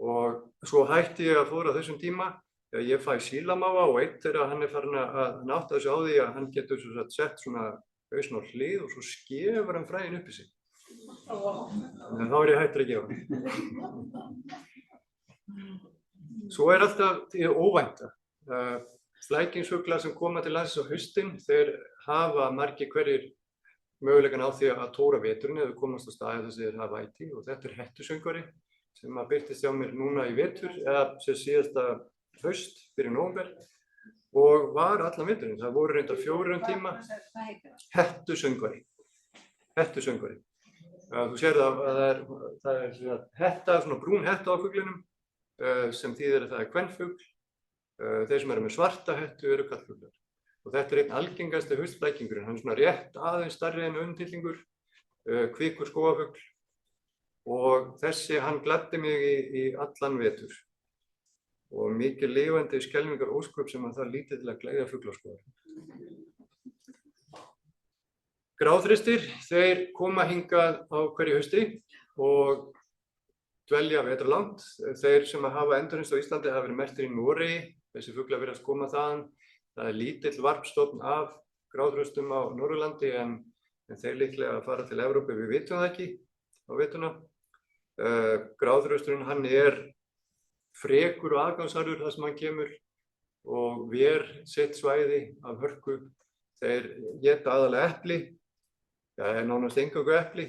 Og svo hætti ég að fóðra þessum tíma þegar ég fæ sílamáva og einn þegar hann er farin að átta þessu á því að hann getur sett svona hausinn á hlið og svo skefur hann fræin upp í sig. Þannig að þá er ég hættur að gefa. Svo er alltaf því óvænta. Flækingsfuglar sem koma til landsins á haustin, þeir hafa margir hverjir möguleikann á því að tóra veturinn eða komast á staði þess að þeir hafa æti og þetta er hettusöngvari sem birtist hjá mér núna í vetur eða sem síðasta haust fyrir nóvember og var allan veturinn. Það voru reyndar 4 tíma. Hettusöngvari. Þú sér að það er hetta, svona brún hetta á fuglinum sem þýðir að það er kvenfugl. Þeir sem eru með svarta hettu eru karlfuglar. Og þetta er einn algengasti haustflækingurinn. Hann er svona rétt aðeins stærri en öntillingur, kvikur skógafugl. Og þessi, hann gladdi mig í allan vetur. Og mikið lifandi skelfingar ósköp sem að það lítið til að gleiða fuglaskoðar. Gráþristir, þeir koma hingað á hverju hausti og dvelja vetrarlangt. Þeir sem hafa endurheimt á Íslandi hafa verið merktir í Noregi. Þessi fuglar virðast koma þaðan. Það er lítill varpstofn af gráþröstum á Norðurlandi en þeir líklega að fara til Evrópu, við vitum það ekki á veturna. Gráþrösturinn, hann er frekur og aðgangsharður þar sem hann kemur og ver sitt svæði af hörku. Þeir éta aðalega epli, það er nánast eingöngu epli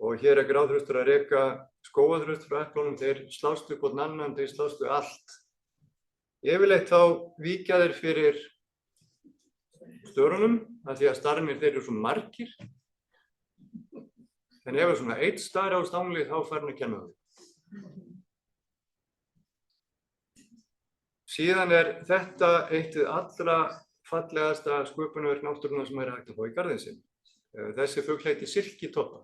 og hér er gráþröstur að reka skógaþröst frá eplunum, þeir slást upp á annan, þeir slást við allt. Yfirleitt þá víkja þeir fyrir störunum af því að starnir þeir eru svo margir. En ef það er svona einn star á stangli þá fær hann að kenna það. Síðan er þetta eitt allra fallegasta sköpunarverk náttúrunnar sem er hægt að fá í garðinn sinn. Þessi fugl heitir silkitoppa.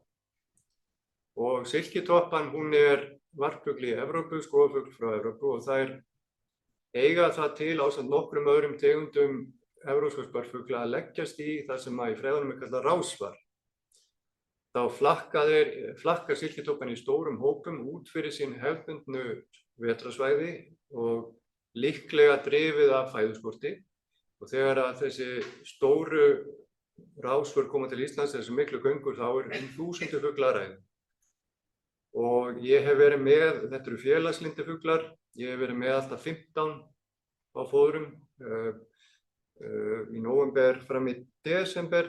Og silkitoppan, hún er varpfugl í Evrópu, skógafugl frá Evrópu og það er eiga það til ásamt nokkrum öðrum tegundum evrópskra sparfugla að leggjast í það sem í fræðunum er kallað rásvar. Þá flakkar silkitoppan í stórum hópum út fyrir sín hefðbundnu vetrasvæði og líklega drifið af fæðuskorti. Og þegar að þessi stóru rásvör koma til Íslands, þessi miklu göngur, þá er 1000 fugla að ræða. Og ég hef verið með, þetta eru félagslyndi fuglar, ég hef verið með alltaf 15 á fóðrum. Í nóvember fram í desember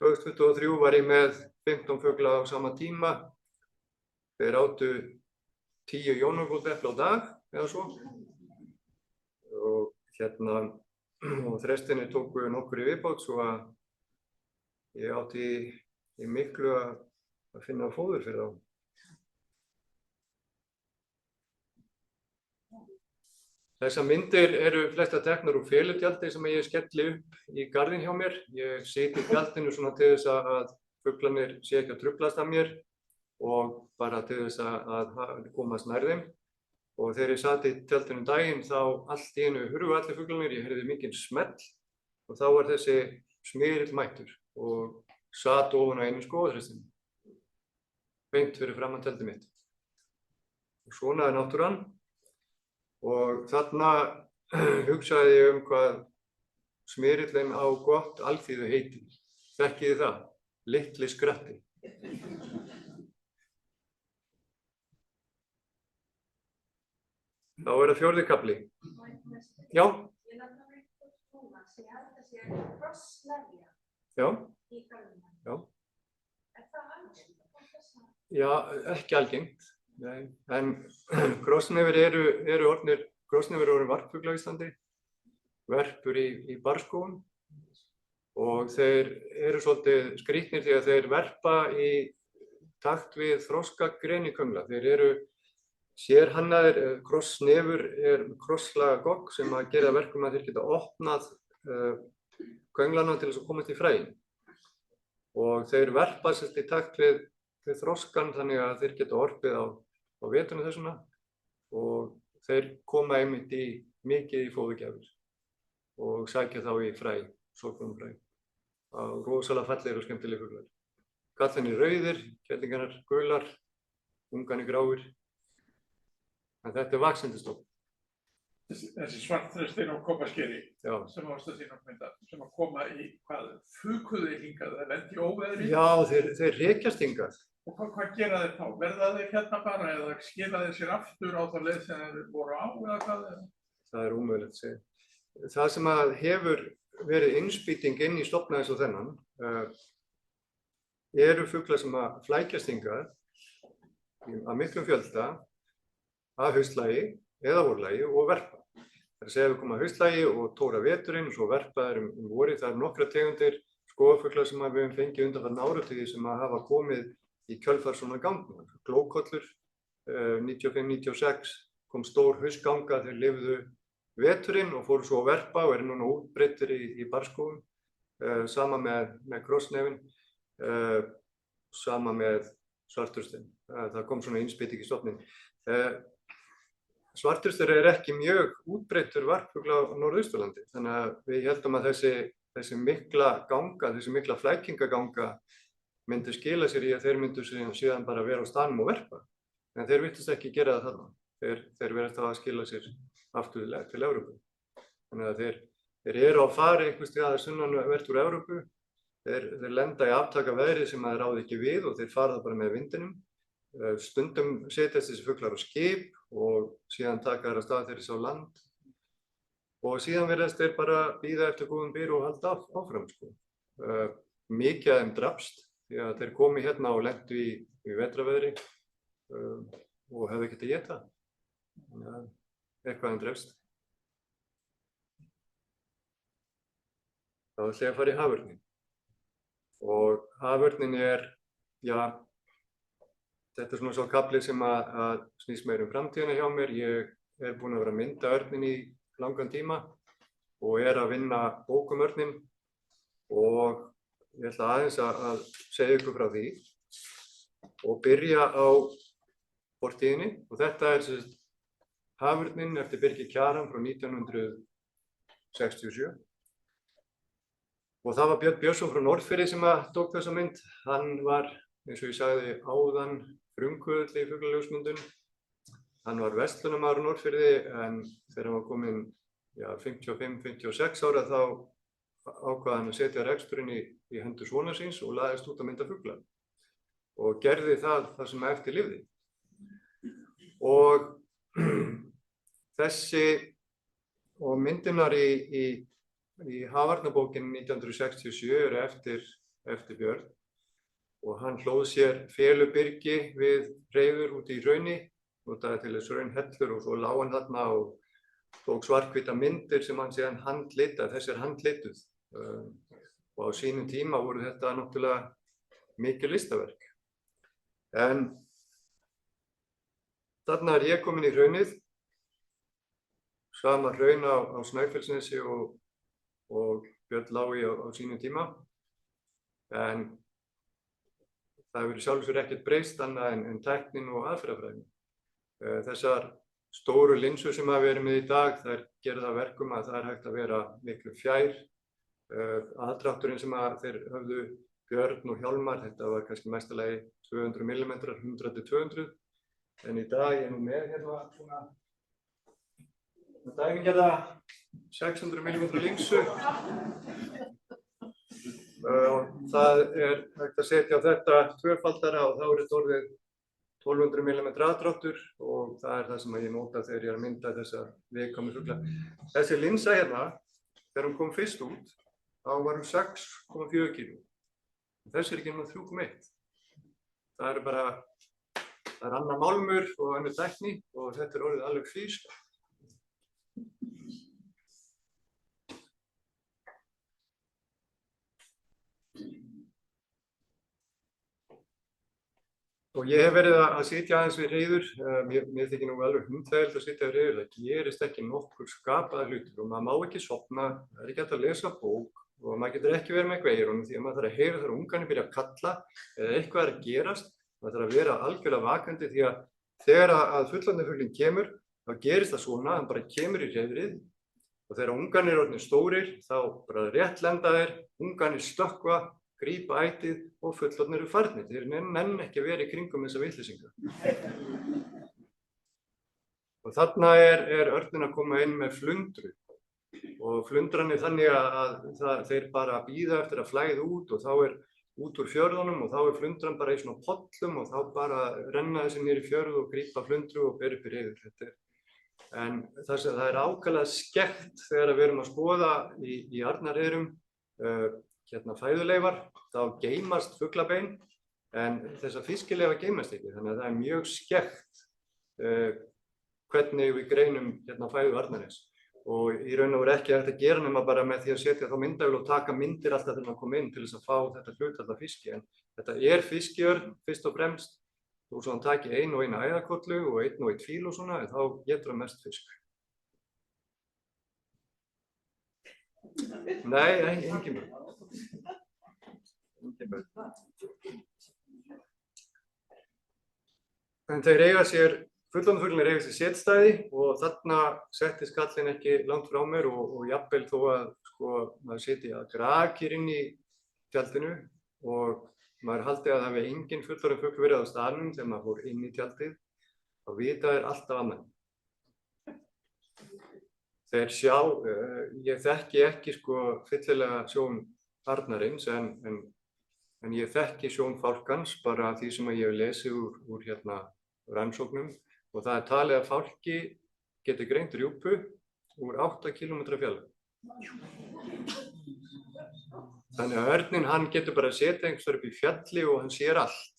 2023 var ég með 15 fugla á sama tíma. Þeir áttu 10 jónagóðepli á dag eða svo. Og þrestinni tóku nokkur í viðbót svo að ég átti í miklu að finna fóður fyrir þá. Þessar myndir eru flestar teknar úr felutjaldi sem ég skelli upp í garðinn hjá mér. Ég sit í tjaldinu svona til þess að fuglarnir sé ekki að truflast af mér og bara til þess að komast nær þeim. Og þegar ég sat í tjaldinu daginn þá allt í einu hurfu allir fuglarnir, ég heyrði mikinn smell og þá var þessi smyrill mættur og sat ofan á einu skógarþristinu. Beint fyrir framan tjaldið mitt. Og svona er náttúran. Og þarna hugsaði ég hvað smyrillinn á gott alþýðu heitir. Þekkið þið það? Litli skratti. Þá er það 4. kafli. Já? Ég nefnir eitthvað núna sem ég held að sé krossnefja í garðinum. Já. Er það algengt? Já, ekki algengt. Nei. En krossnefir eru orðin varpfuglar á Íslandi, verpur í barrskógum og þeir eru svolítið skrýtnir því að þeir verpa í takt við þroska greniköngla. Þeir eru sérhannaðir, krossnefur er krosslaga gogg sem að gera verkum að þeir geta opnað könglana til þess að komast í fræin. Og þeir verpa sérst í takt við þroskan þannig að þeir geta orpið á veturna þessuna og þeir koma einmitt mikið í fóðurgjafir og sækja þá í fræ, sólblómafræ. Rosalega fallegir og skemmtilegir fuglar. Gallarnir rauðir, kellingarnar gular, ungarnir gráir. En þetta er vaxandi stofn. Þessi svartþrestir og kópaskeri sem varst að sína mynda, sem að koma í fukuðu hingað, það lendi í óveðri? Já, þeir rekjast hingað. Og hvað gera þeir þá? Verða þeir hérna bara eða skila þeir sér aftur á þá leið sem þeir voru á eða hvað? Það er ómögulegt að segja. Það sem að hefur verið innspýting inn í stofna eins og þennan eru fuglar sem að flækjast hingað að miklum fjölda að haustlægi eða vorlægi og verpa. Það er að segja að við komum að haustlægi og tóra veturinn og svo verpa þeir vorið. Það eru nokkra tegundir skógarfuglar sem við höfum fengið undanfarna áratugi sem hafa komið í kjölfar svona ganga. Glókollur 95-96 kom stór haustganga, þeir lifðu veturinn og fóru svo að verpa og eru núna útbreiddir í barrskógum. Sama með krossnefinn, sama með svarturstein. Það kom svona innspýting í stofninn. Svarturstur ekki mjög útbreiddur varpfugl á Norðausturlandi, þannig að við heldum að þessi mikla ganga, þessi mikla flækingaganga myndi skila sér í að þeir myndu síðan bara vera á staðnum og verpa. En þeir virtust ekki gera það þarna. Þeir verðast að skila sér aftur til Evrópu. Þannig að þeir eru á fari einhvers staðar sunnanvert úr Evrópu. Þeir lenda í aftaka veðri sem þeir ráða ekki við og þeir fara það bara með vindinum. Stundum setjast þessi fuglar á skip og síðan taka þeir af stað þegar þeir sá land. Og síðan virðast þeir bara bíða eftir góðum byr og halda áfram. Mikið af þeim drapst því að þeir komu hérna og lentu í vetraveðri og hefðu ekkert að éta. Eitthvað drefst. Þá ætla ég að fara í haförninn. Og haförninn þetta svona sá kafli sem að snýst meira framtíðina hjá mér. Ég búinn að vera að mynda örninn í langan tíma og að vinna bók örninn og ég ætla aðeins að segja ykkur frá því og byrja á fortíðinni og þetta haförninn eftir Birgi Kjaran frá 1967. Og það var Björn Björnsson frá Norðfirði sem tók þessa mynd. Hann var, eins og ég sagði áðan, frumkvöðull í fuglaljósmyndun. Hann var verslunarmaður á Norðfirði en þegar hann var kominn 55-56 ára þá ákvað hann að setja reksturinn í hendur sonar síns og lagðist út að mynda fugla. Og gerði það sem eftir lifði. Og þessi og myndirnar í Havarnabókinni 1967 eru eftir Björn og hann hlóð sér felubyrgi við hreiður úti í hrauni, notaði til þess hraunhellur og svo lá hann þarna og tók svarthvíta myndir sem hann síðan handlitaði, þessi handlituð og á sínum tíma voru þetta náttúrulega mikið listaverk. En þarna ég komin í hraunið, sama hraun á Snæfellsnesi og Björn lá í á sínum tíma. En það hefur sjálfur sér ekkert breyst annað en tæknin og aðferðafræðin. Þessar stóru linsur sem við erum með í dag, þær gera það verkum að það hægt að vera miklu fjær. Aðdrátturinn sem þeir höfðu Björn og Hjálmar, þetta var kannski mestalagi 200 mm, 100-200. En í dag ég nú með hérna svona dæmigerða 600 mm linsu. Það hægt að setja á þetta tvöfaldara og þá þetta orðið 1200 mm aðdráttur og það það sem ég nota þegar ég að mynda þessa viðkvæmu fugla. Þessi linsa hérna, þegar hún kom fyrst út, þá var hún 6,4 kg. Þessi ekki nú 3,1. Það bara annar málmur og önnur tækni og þetta orðið alveg frísk. Og ég hef verið að sitja aðeins við hreiður. Mér þykir nú alveg hundleiðilegt að sitja við hreiður. Það gerist ekki nokkur skapaða hlutur og maður má ekki sofna, það ekki hægt að lesa bók og maður getur ekki verið með eitthvað í eyrunum því að maður þarf að heyra þegar ungarnir byrja að kalla eða eitthvað að gerast. Það þarf að vera algjörlega vakandi því að þegar að fullorðni fuglinn kemur, þá gerist það svona, hann bara kemur í hreiðrið og þegar ungarnir eru orðnir stórir, þá bara rétt lenda þeir, ungarnir stökkva, grípa ætið og fullorðnir eru farnir. Þeir nenn ekki að vera í kringum þessa vitleysinga. Og þarna örninn að koma inn með flundru og flundran þannig að þeir bara bíða eftir að flæða út og þá út úr fjörðunum og þá flundran bara í svona pollum og þá bara renna þessi niður í fjörð og grípa flundru og bera upp í hreiður. En það ákaflega skekkt þegar við erum að skoða í arnarhreiðrum hérna fæðuleifar, þá geymast fuglabein en þessar fiskileifa geymast ekki, þannig að það mjög skekkt hvernig við greinum hérna fæðu arnarhreiðs. og í raun og veru ekki hægt að gera nema bara með því að setja þá myndavél og taka myndir alltaf þegar maður kom inn til þess að fá þetta hlutfall af fiski. En þetta er fiskiörn fyrst og fremst, þó svo hann taki einu og eina æðakollu og einn fíl og svona, þá getur hann mest fisk. Nei, engin börn. En þeir eiga sér, fullorðnu eiga sér setstæði og þarna settist kallinn ekki langt frá mér og jafnvel þó að sko, maður sitji að grakir inn í tjaldinu og maður haldi að það hafi engin fullorðinn fugl verið á staðnum þegar maður fór inn í tjaldið og vita er alltaf annað. Þeir sjá, ég þekki ekki sko fyllilega sjón arnarins en ég þekki sjón fálkans bara því sem ég hef lesið úr hérna rannsóknum og það er talið að fálki geti greint rjúpu úr 8 km fjarlægð. Þannig að örninn hann getur bara að setja einhvers upp í fjalli og hann sér allt.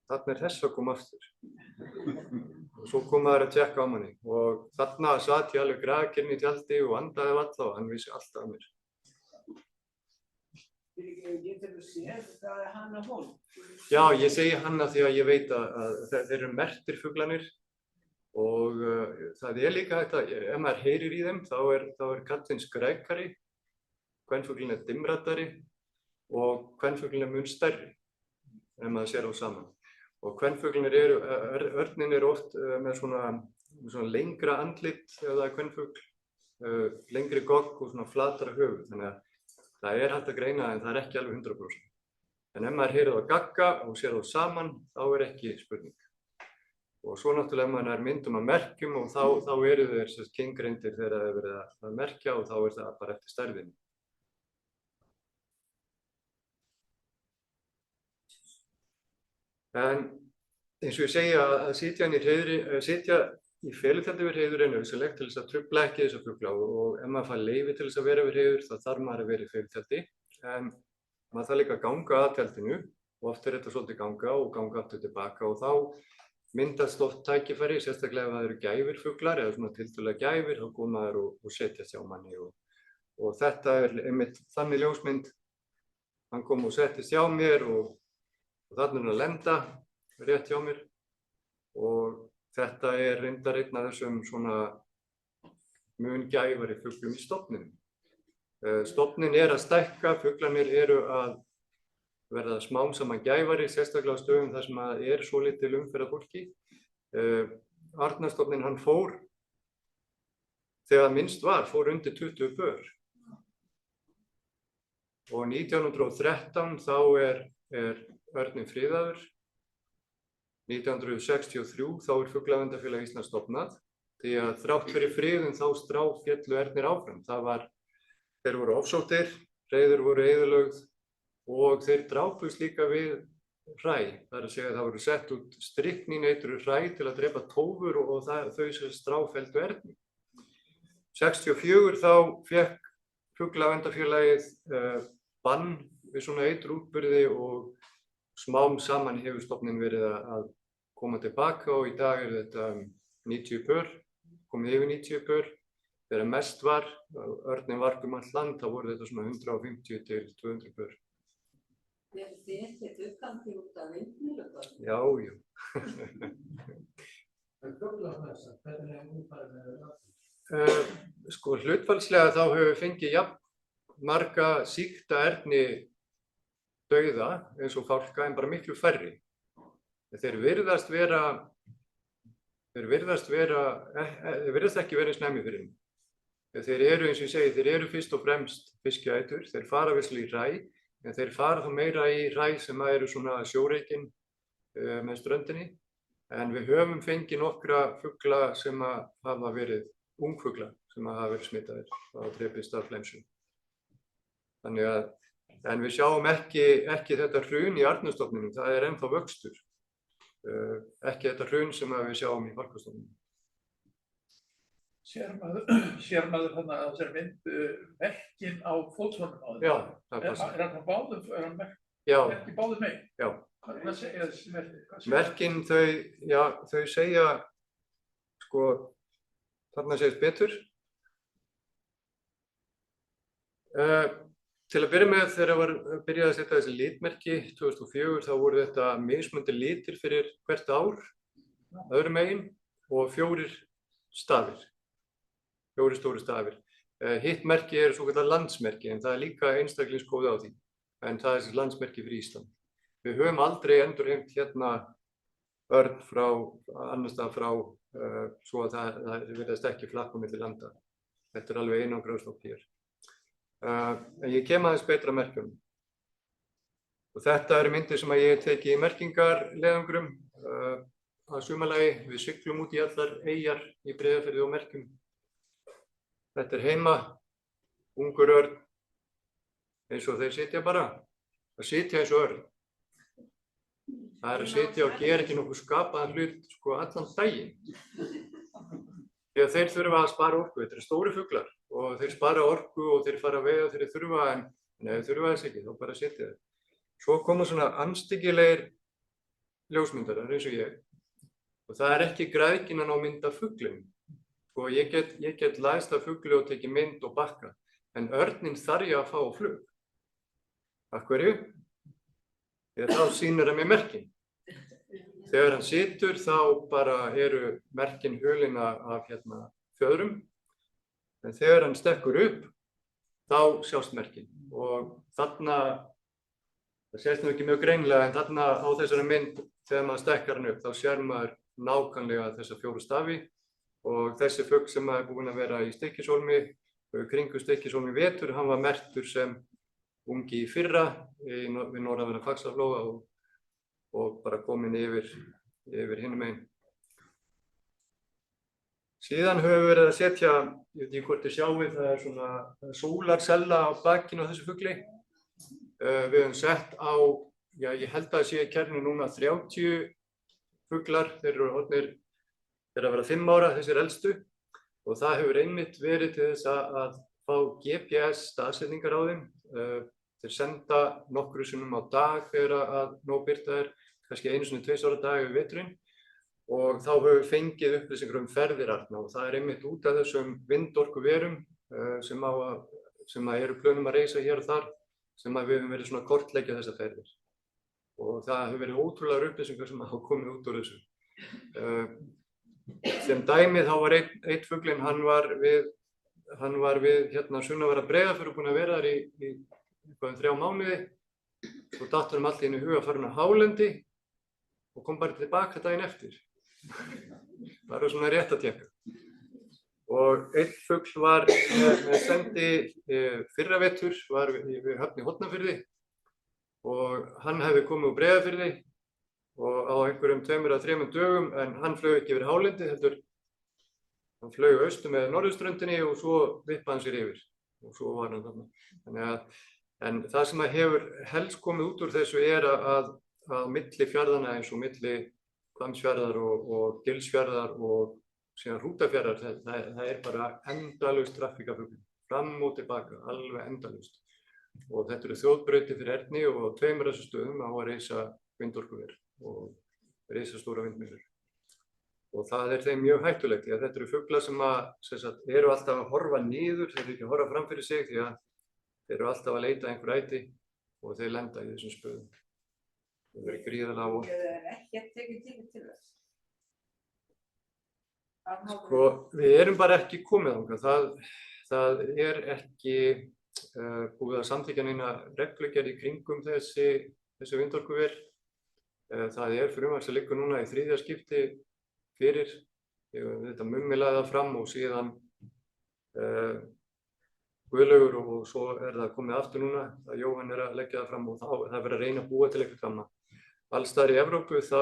Þarna þess að koma aftur. Og svo kom maður að tjekka á manni og þarna satt ég alveg grakinn í tjaldi og andaði valla og hann vissi alltaf af mér. Getur þú séð hvað er hann og hún? Já, ég segi hanna því að ég veit að þeir eru merktir fuglarnir og það er líka hægt að ef maður heyrir í þeim þá er kallinn skrækari, kvenfuglinn er dimmradari og kvenfuglinn er mun stærri ef maður sér á saman. Og kvenfuglarnir örninn eru oft með svona lengra andlit ef það er kvenfugl, lengri gogg og svona flatara höfuð. Þannig að það er hægt að greina en það er ekki alveg 100%. En ef maður heyrir það gagga og sér það saman, þá er ekki spurning. Og svo náttúrulega ef maður er myndum að merkjum og þá eru þeir kyngreindir þegar það er verið að merkja og þá er það bara eftir stærðinni. En eins og ég segi að sitja í felutjaldi við hreiður er nauðsynlegt til þess að trufla ekki þessa fugla og ef maður fær leyfi til þess að vera við hreiður þá þarf maður að vera í felutjaldi. En maður þarf líka að ganga að tjaldinu og oft er þetta svolítið ganga aftur tilbaka og þá myndast oft tækifæri, sérstaklega ef það eru gæfir fuglar eða svona tiltölulega gæfir, þá koma maður og setjast hjá manni og þetta er einmitt þannig ljósmynd. Hann kom og settist hjá mér og þarna er hann að lenda rétt hjá mér og þetta er reyndar einn af þessum svona mun gæfari fuglum í stofninum. Stofnin er að stækka, fuglarnir eru að verða smám saman gæfari, sérstaklega á stöðum þar sem að er svolítil umferð af fólki. Arnarstofnin hann fór, þegar minnst var, fór undir 20 pör. Og 1913 þá er örninn friðaður. 1963 þá er Fuglaverndarfélag Íslands stofnað því að þrátt fyrir friðun þá féllu ernir áfram. Þeir voru ofsóttir, hreiður voru eyðilögð og þeir drápust líka við hræ. Það er að segja að það voru sett út strykníneitruð hræ til að drepa tófur og þau sem stráfelldu erni. 64 þá fékk Fuglaverndarfélagið bann við svona eiturútburði og smám saman hefur stofnin verið að koma tilbaka og í dag er þetta 90 pör, komið yfir 90 pör. Þegar mest var, örninn var allt land, þá voru þetta svona 150 til 200 pör. Er þetta uggandi út af vindmyllubörn? Já. En fuglar þess, hvernig er útfærið með það? Sko hlutfallslega þá höfum við fengið jafn marga sýkta erni dauða eins og fálka en bara miklu færri. Þeir virðast ekki vera eins næmir fyrir þeim. Þeir eru, eins og ég segi, þeir eru fyrst og fremst fiskjætur, þeir fara vissulega í hræ, en þeir fara þá meira í hræ sem eru svona sjóreikin með ströndinni. En við höfum fengið nokkra fugla sem hafa verið ungfugla sem hafa verið smitaðir og drepist af flensu. Þannig að en við sjáum ekki þetta hrun í arnarstofninum, það er ennþá vöxtur. Ekki þetta hrun sem við sjáum í fálkastofninum. Sér maður þarna að þessari mynd merkin á fótshornum á þetta? Já, það passar. Er hann báðum, merkin báðum megin? Já. Hvað segja þessi merkin? Merkin þau segja, sko, þarna segist betur Til að byrja með þegar var byrjað að setja þessi litmerki 2004 þá voru þetta mismunandi litir fyrir hvert ár, öðrum megin og 4 stafir, 4 stóru stafir. Hitt merki er svo kallar landsmerki en það er líka einstaklingskóði á því, en það er þessi landsmerki fyrir Ísland. Við höfum aldrei endurheimt hérna örn frá annars staðar frá svo að það virðast ekki flakka milli landa. Þetta er alveg einangraðstofn hér. En ég kem aðeins betra merkjum. Og þetta eru myndir sem ég teki í merkingarleiðangrum að sumarlagi. Við siglum út í allar eyjar í Breiðafirði og merkjum. Þetta er heima, ungur örn, eins og þeir sitja bara. Það sitja eins og örn. Það er að sitja og gera ekki nokkuð skapaðan hlut sko allan daginn. Þegar þeir þurfa að spara orku, þetta eru stóri fuglar og þeir spara orku og þeir fara að veiða þegar þeir þurfa en ef þeir þurfa þess ekki, þá bara sitja þeir. Svo koma svona andstyggilegir ljósmyndarar eins og ég og það er ekki græðgin að ná mynd af fuglum. Og ég get læst af fugli og tekið mynd og bakka en örninn þarf ég að fá á flug. Af hverju? Þegar þá sýnir hann mér merkin. Þegar hann situr þá bara eru merkin hulin af fjöðrum en þegar hann stekkur upp þá sjást merkin og þarna, það sést nú ekki mjög greinilega en þarna á þessari mynd þegar maður stekkar hann upp þá sér maður nákvæmlega þessa 4 stafi og þessi fugl sem er búinn að vera í Stykkishólmi, kringu Stykkishólmi vetur, hann var merktur sem ungi í fyrra við norðanverðan Faxaflóa og bara komin yfir hinum megin. Síðan höfum við verið að setja, ég veit ekki hvort þið sjáið, það er svona sólarsella á bakinu á þessu fugli. Við höfum sett á, ég held að það sé í kerfinu núna 30 fuglar, þeir eru orðnir, þeir að vera 5 ára, þessir elstu og það hefur einmitt verið til þess að fá GPS staðsetningar á þeim. Þeir senda nokkru sinnum á dag þegar að nóg birta er, kannski 1 sinni 2 ára dag yfir veturinn og þá höfum við fengið upplýsingar ferðir arna og það er einmitt út af þessum vindorkuverum sem eru plönum að reisa hér og þar sem við höfum verið svona kortleggja þessar ferðir og það hefur verið ótrúlegar upplýsingar sem hafa komið út úr þessu. Sem dæmið þá var einn fuglinn, hann var við sunnanverða Breiðafjörð og búinn að vera þar í 3 mánuði og datt honum allt í einu í hug að fara á hálendi og kom bara tilbaka daginn eftir. Það var svona rétt að tékka. Og einn fugl var með sendi fyrra vetur, var við Höfn í Hornafirði og hann hefði komið úr Breiðafirði og á einhverjum 2 eða 3 dögum en hann flög ekki yfir hálendi heldur hann flög austur með norðurströndinni og svo vippaði hann sér yfir og svo var hann þarna. En það sem hefur helst komið út úr þessu er að milli fjarðana eins og milli Hvammsfjarðar og Gilsfjarðar og síðan Hrútafjarðar, það er bara endalaust traffík af fuglum, fram og tilbaka, alveg endalaust. Og þetta eru þjóðbrautir fyrir erni og á 2 þessum stöðum á að reisa vindorkuver og reisa stóra vindmyllur. Og það er þeim mjög hættulegt því að þetta eru fuglar sem eru alltaf að horfa niður, þeir eru ekki að horfa fram fyrir sig því að þeir eru alltaf að leita einhver æti og þeir lenda í þessum spöðum. Það verður gríðarlega vont. Það er ekki að tekið tími til þess. Sko, við erum bara ekki komið þangað. Það er ekki búið að samþykkja neina reglugerð í kringum þessi vindorkuver. Það er frumvarp sem liggur núna í 3. skipti fyrir. Þetta mummilaði það fram og síðan Guðlaugur og svo er það komið aftur núna að Jóhann er að leggja það fram og það er verið að reyna að búa til eitthvað fram. Alls staðar í Evrópu þá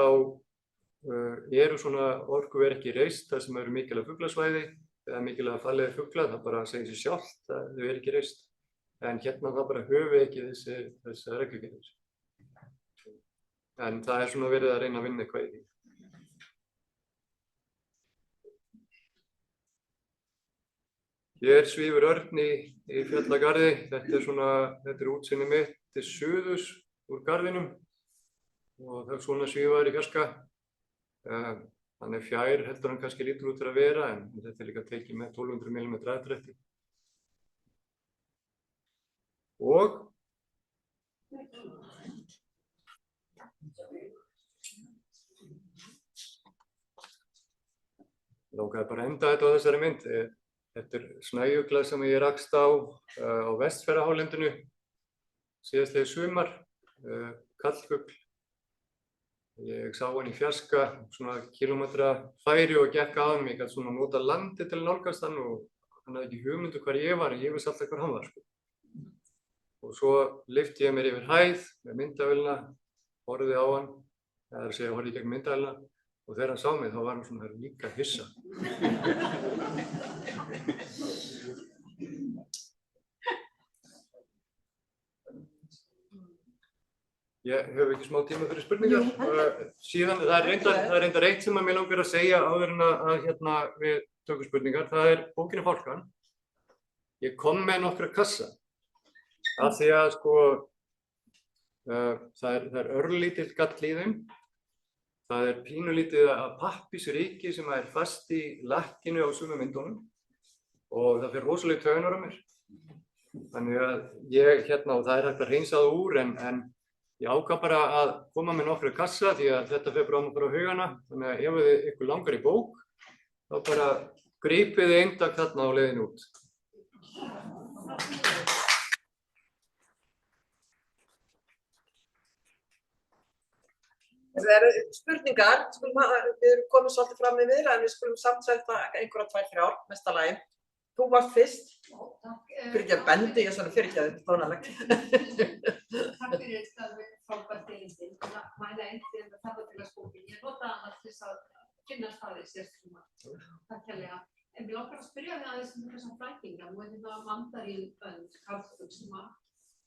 eru svona orkuver ekki reist þar sem eru mikilvæg fuglasvæði eða mikilvæg fallegir fuglar, það bara segir sig sjálft að þau eru ekki reist. En hérna það bara höfum við ekki þessi reglugerðir. En það er svona verið að reyna að vinna eitthvað í því. Hér svífur örn í fjallagarði, þetta er útsýni mitt til suðurs úr garðinum og það er svona svífar í fjarska. Hann er fjær, heldur hann kannski lítur út að vera en þetta er líka tekið með 1200 mm aðdrætti. Og lókaði bara að enda þetta á þessari mynd. Þetta snæugla sem ég rakst á Vestfjarðahálendinu síðastliðið sumar, kallfugl. Ég sá hann í fjarska, svona kílómetra færi og gekk að hann. Ég gat svona nota landi til að nálgast hann og hann hafði ekki hugmyndu hvar ég var, en ég vissi alltaf hvar hann var. Og svo lyfti ég mér yfir hæð með myndavélina, horfði á hann, það er að segja horfði í gegn myndavélina, og þegar hann sá mig þá var hann svona líka hissa. Ég hef ekki smá tíma fyrir spurningar. Síðan, það er reyndar eitt sem mér langar að segja áður en að við tökum spurningar. Það er bókinni Fálkan. Ég kom með nokkra kassa. Af því að sko, það er örlítill gall í þeim. Það er pínulítið af pappísryki sem er fast í lakkinu á sumum myndunum. Og það fer rosalega taugar á mér. Þannig að ég og það er hægt að hreinsa það úr, en ég ákvað bara að koma með nokkra kassa því að þetta fer bara á haugana. Þannig að ef þið ykkur langar í bók, þá bara grípið þið eintak þarna á leiðin út. Það eru spurningar, við erum komin svolítið fram yfir, en við skulum samt setja einhverja 2-3 mesta lagi. Þú varst fyrst. Fyrir ekki að bendi, ég svona fyrir ekki að þetta tónalegt. Takk fyrir þetta frábært erindi. Mæla einnig að þetta til að skópin. Ég nota annars til að kynna staðir sérstaklega. Takk hérlega. En við langar að spyrja þig aðeins þessum flækingar. Nú þetta mandarín-bönd, karlfugl sem að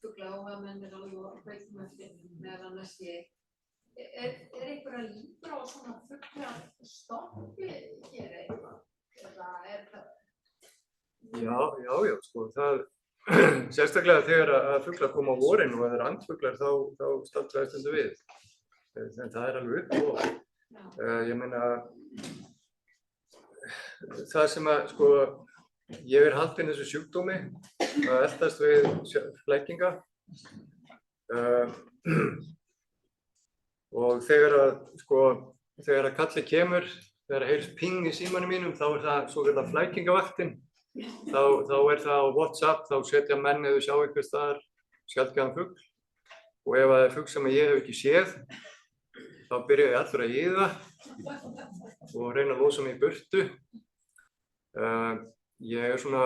fugla áhugamenn alveg og veitum eftir meðan annars ég. Er einhverja líkur á svona fuglar stoppi hér eitthvað? Eða það? Já, sko, það sérstaklega þegar að fuglar koma á vorin og það andfuglar þá staldraði stundu við. En það er alveg upp og ég meina það sem að sko ég haldinn þessu sjúkdómi að eltast við flækinga og þegar að kalli kemur, þegar að heyrst ping í símanum mínum, þá er það svo kallar flækingavaktin. Þá er það á WhatsApp, þá setja menn eða sjá einhvers staðar sjaldgæfan fugl. Og ef það er fugl sem ég hef ekki séð, þá byrja ég allur að ýða og reyna að losa mig í burtu. Ég er svona,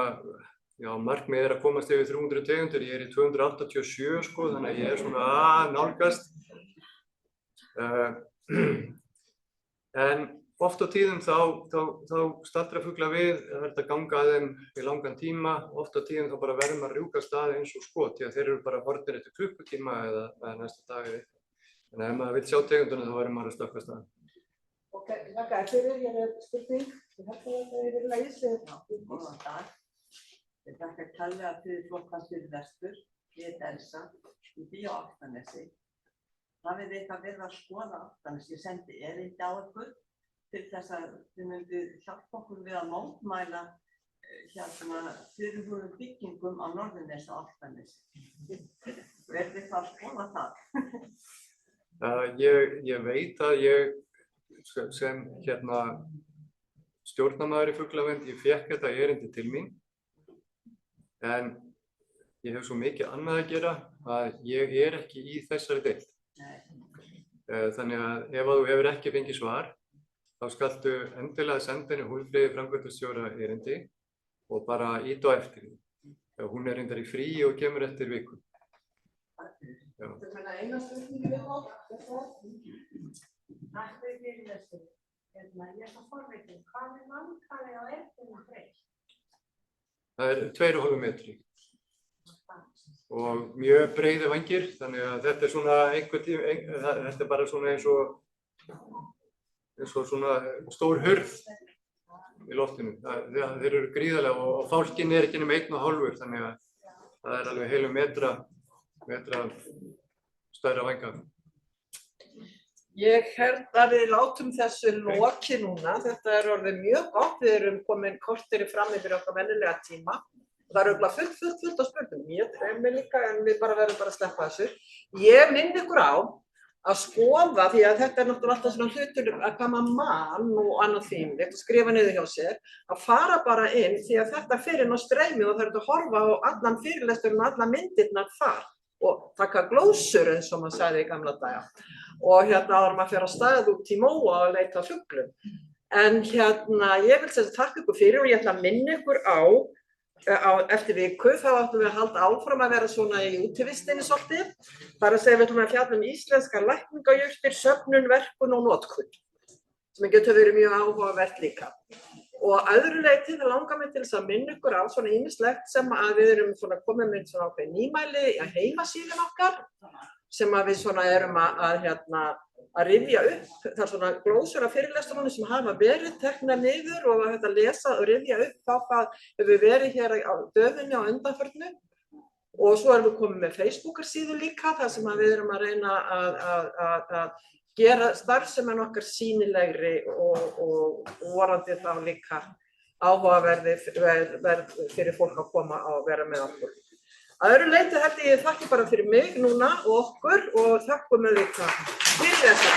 markmið er að komast yfir 300 tegundir, ég er í 287 sko, þannig að ég er svona að nálgast. En oft á tíðum þá staldra fugla við, það er að ganga að þeim í langan tíma, oft á tíðum þá bara verðum að rjúka staði eins og skot, því að þeir eru bara horfnir eftir klukkutíma eða næsta dag eða eitthvað. En ef maður vill sjá tegunduna þá verður maður að stökkva staði. Ok, þakka fyrir, ég er spurning. Ég held að þetta er lagið sig. Góðan dag. Ég þakka kærlega fyrir flokkans fyrir vestur. Ég heiti Elsa, ég bý á Álftanesi. Hafið þið eitthvað verið að skoða Álftanes? Ég sendi erindi á ykkur til þess að þið myndu hjálpa okkur við að mótmæla fyrirhuguðum byggingum á Norðurnes og Álftanesi. Verður þið að skoða það? Ég veit að ég sem stjórnarmaður í fuglavernd, ég fékk þetta erindi til mín, en ég hef svo mikið annað að gera að ég er ekki í þessari deild. Þannig að ef þú hefur ekki fengið svar, þá skaltu endilega senda henni Hólmfríði framkvæmdastjóra erindi og bara ýta á eftir því. Hún er reyndar í fríi og kemur eftir viku. Þetta er eina spurningi við á. Takk fyrir þessu. Ég er svo forvitin. Hvað er manntalið á eftirna breytt? Það er 2,5 metri og mjög breiði vængir, þannig að þetta er svona þetta er bara svona eins og svona stór hurð í loftinu. Þeir eru gríðarlega og fálkinn er ekki nema 1,5, þannig að það er alveg heilu metra stærra vænga. Ég held að við látum þessu lokið núna. Þetta er orðið mjög gott. Við erum komin korteri fram yfir okkar venjulega tíma. Það örugglega fullt af spurningum. Ég er með líka, en við verðum bara að sleppa þessu. Ég minni ykkur á að skoða, því að þetta náttúrulega alltaf svona hlutur að hvað maður man og annað þým, að skrifa niður hjá sér, að fara bara inn því að þetta fer inn á streymið og það er að horfa á allan fyrirlesturinn og allan myndirnar þar og taka glósur eins og maður sagði í gamla daga. Og áður maður fer á stað út í móa og leita fuglum. En ég vil sem sagt þakka ykkur fyrir og ég ætla að minna ykkur á eftir viku þá áttum við að halda áfram að vera svona í útivistinni svolítið. Það er að segja við ætlum að fjalla íslenskar lækningajurtir, söfnun, verkun og notkun, sem getur verið mjög áhugavert líka. Og öðru leyti það langar mig til þess að minna ykkur á svona ýmislegt sem að við erum svona komið með svona ákveðin nýmæli á heimasíðum okkar, sem að við svona erum að rifja upp. Það er svona glósur af fyrirlesturunum sem hafa verið teknar niður og að lesa og rifja upp þá hvað hefur verið hér á döfinni á undanförnu. Og svo erum við komið með Facebook-síðu líka, þar sem við erum að reyna að gera starfsemin okkar sýnilegri og vorandi þá líka áhugaverði fyrir fólk að koma og vera með okkur. Að öðru leyti held ég þakki bara fyrir mig núna og okkur og þakkum við líka fyrir þessa.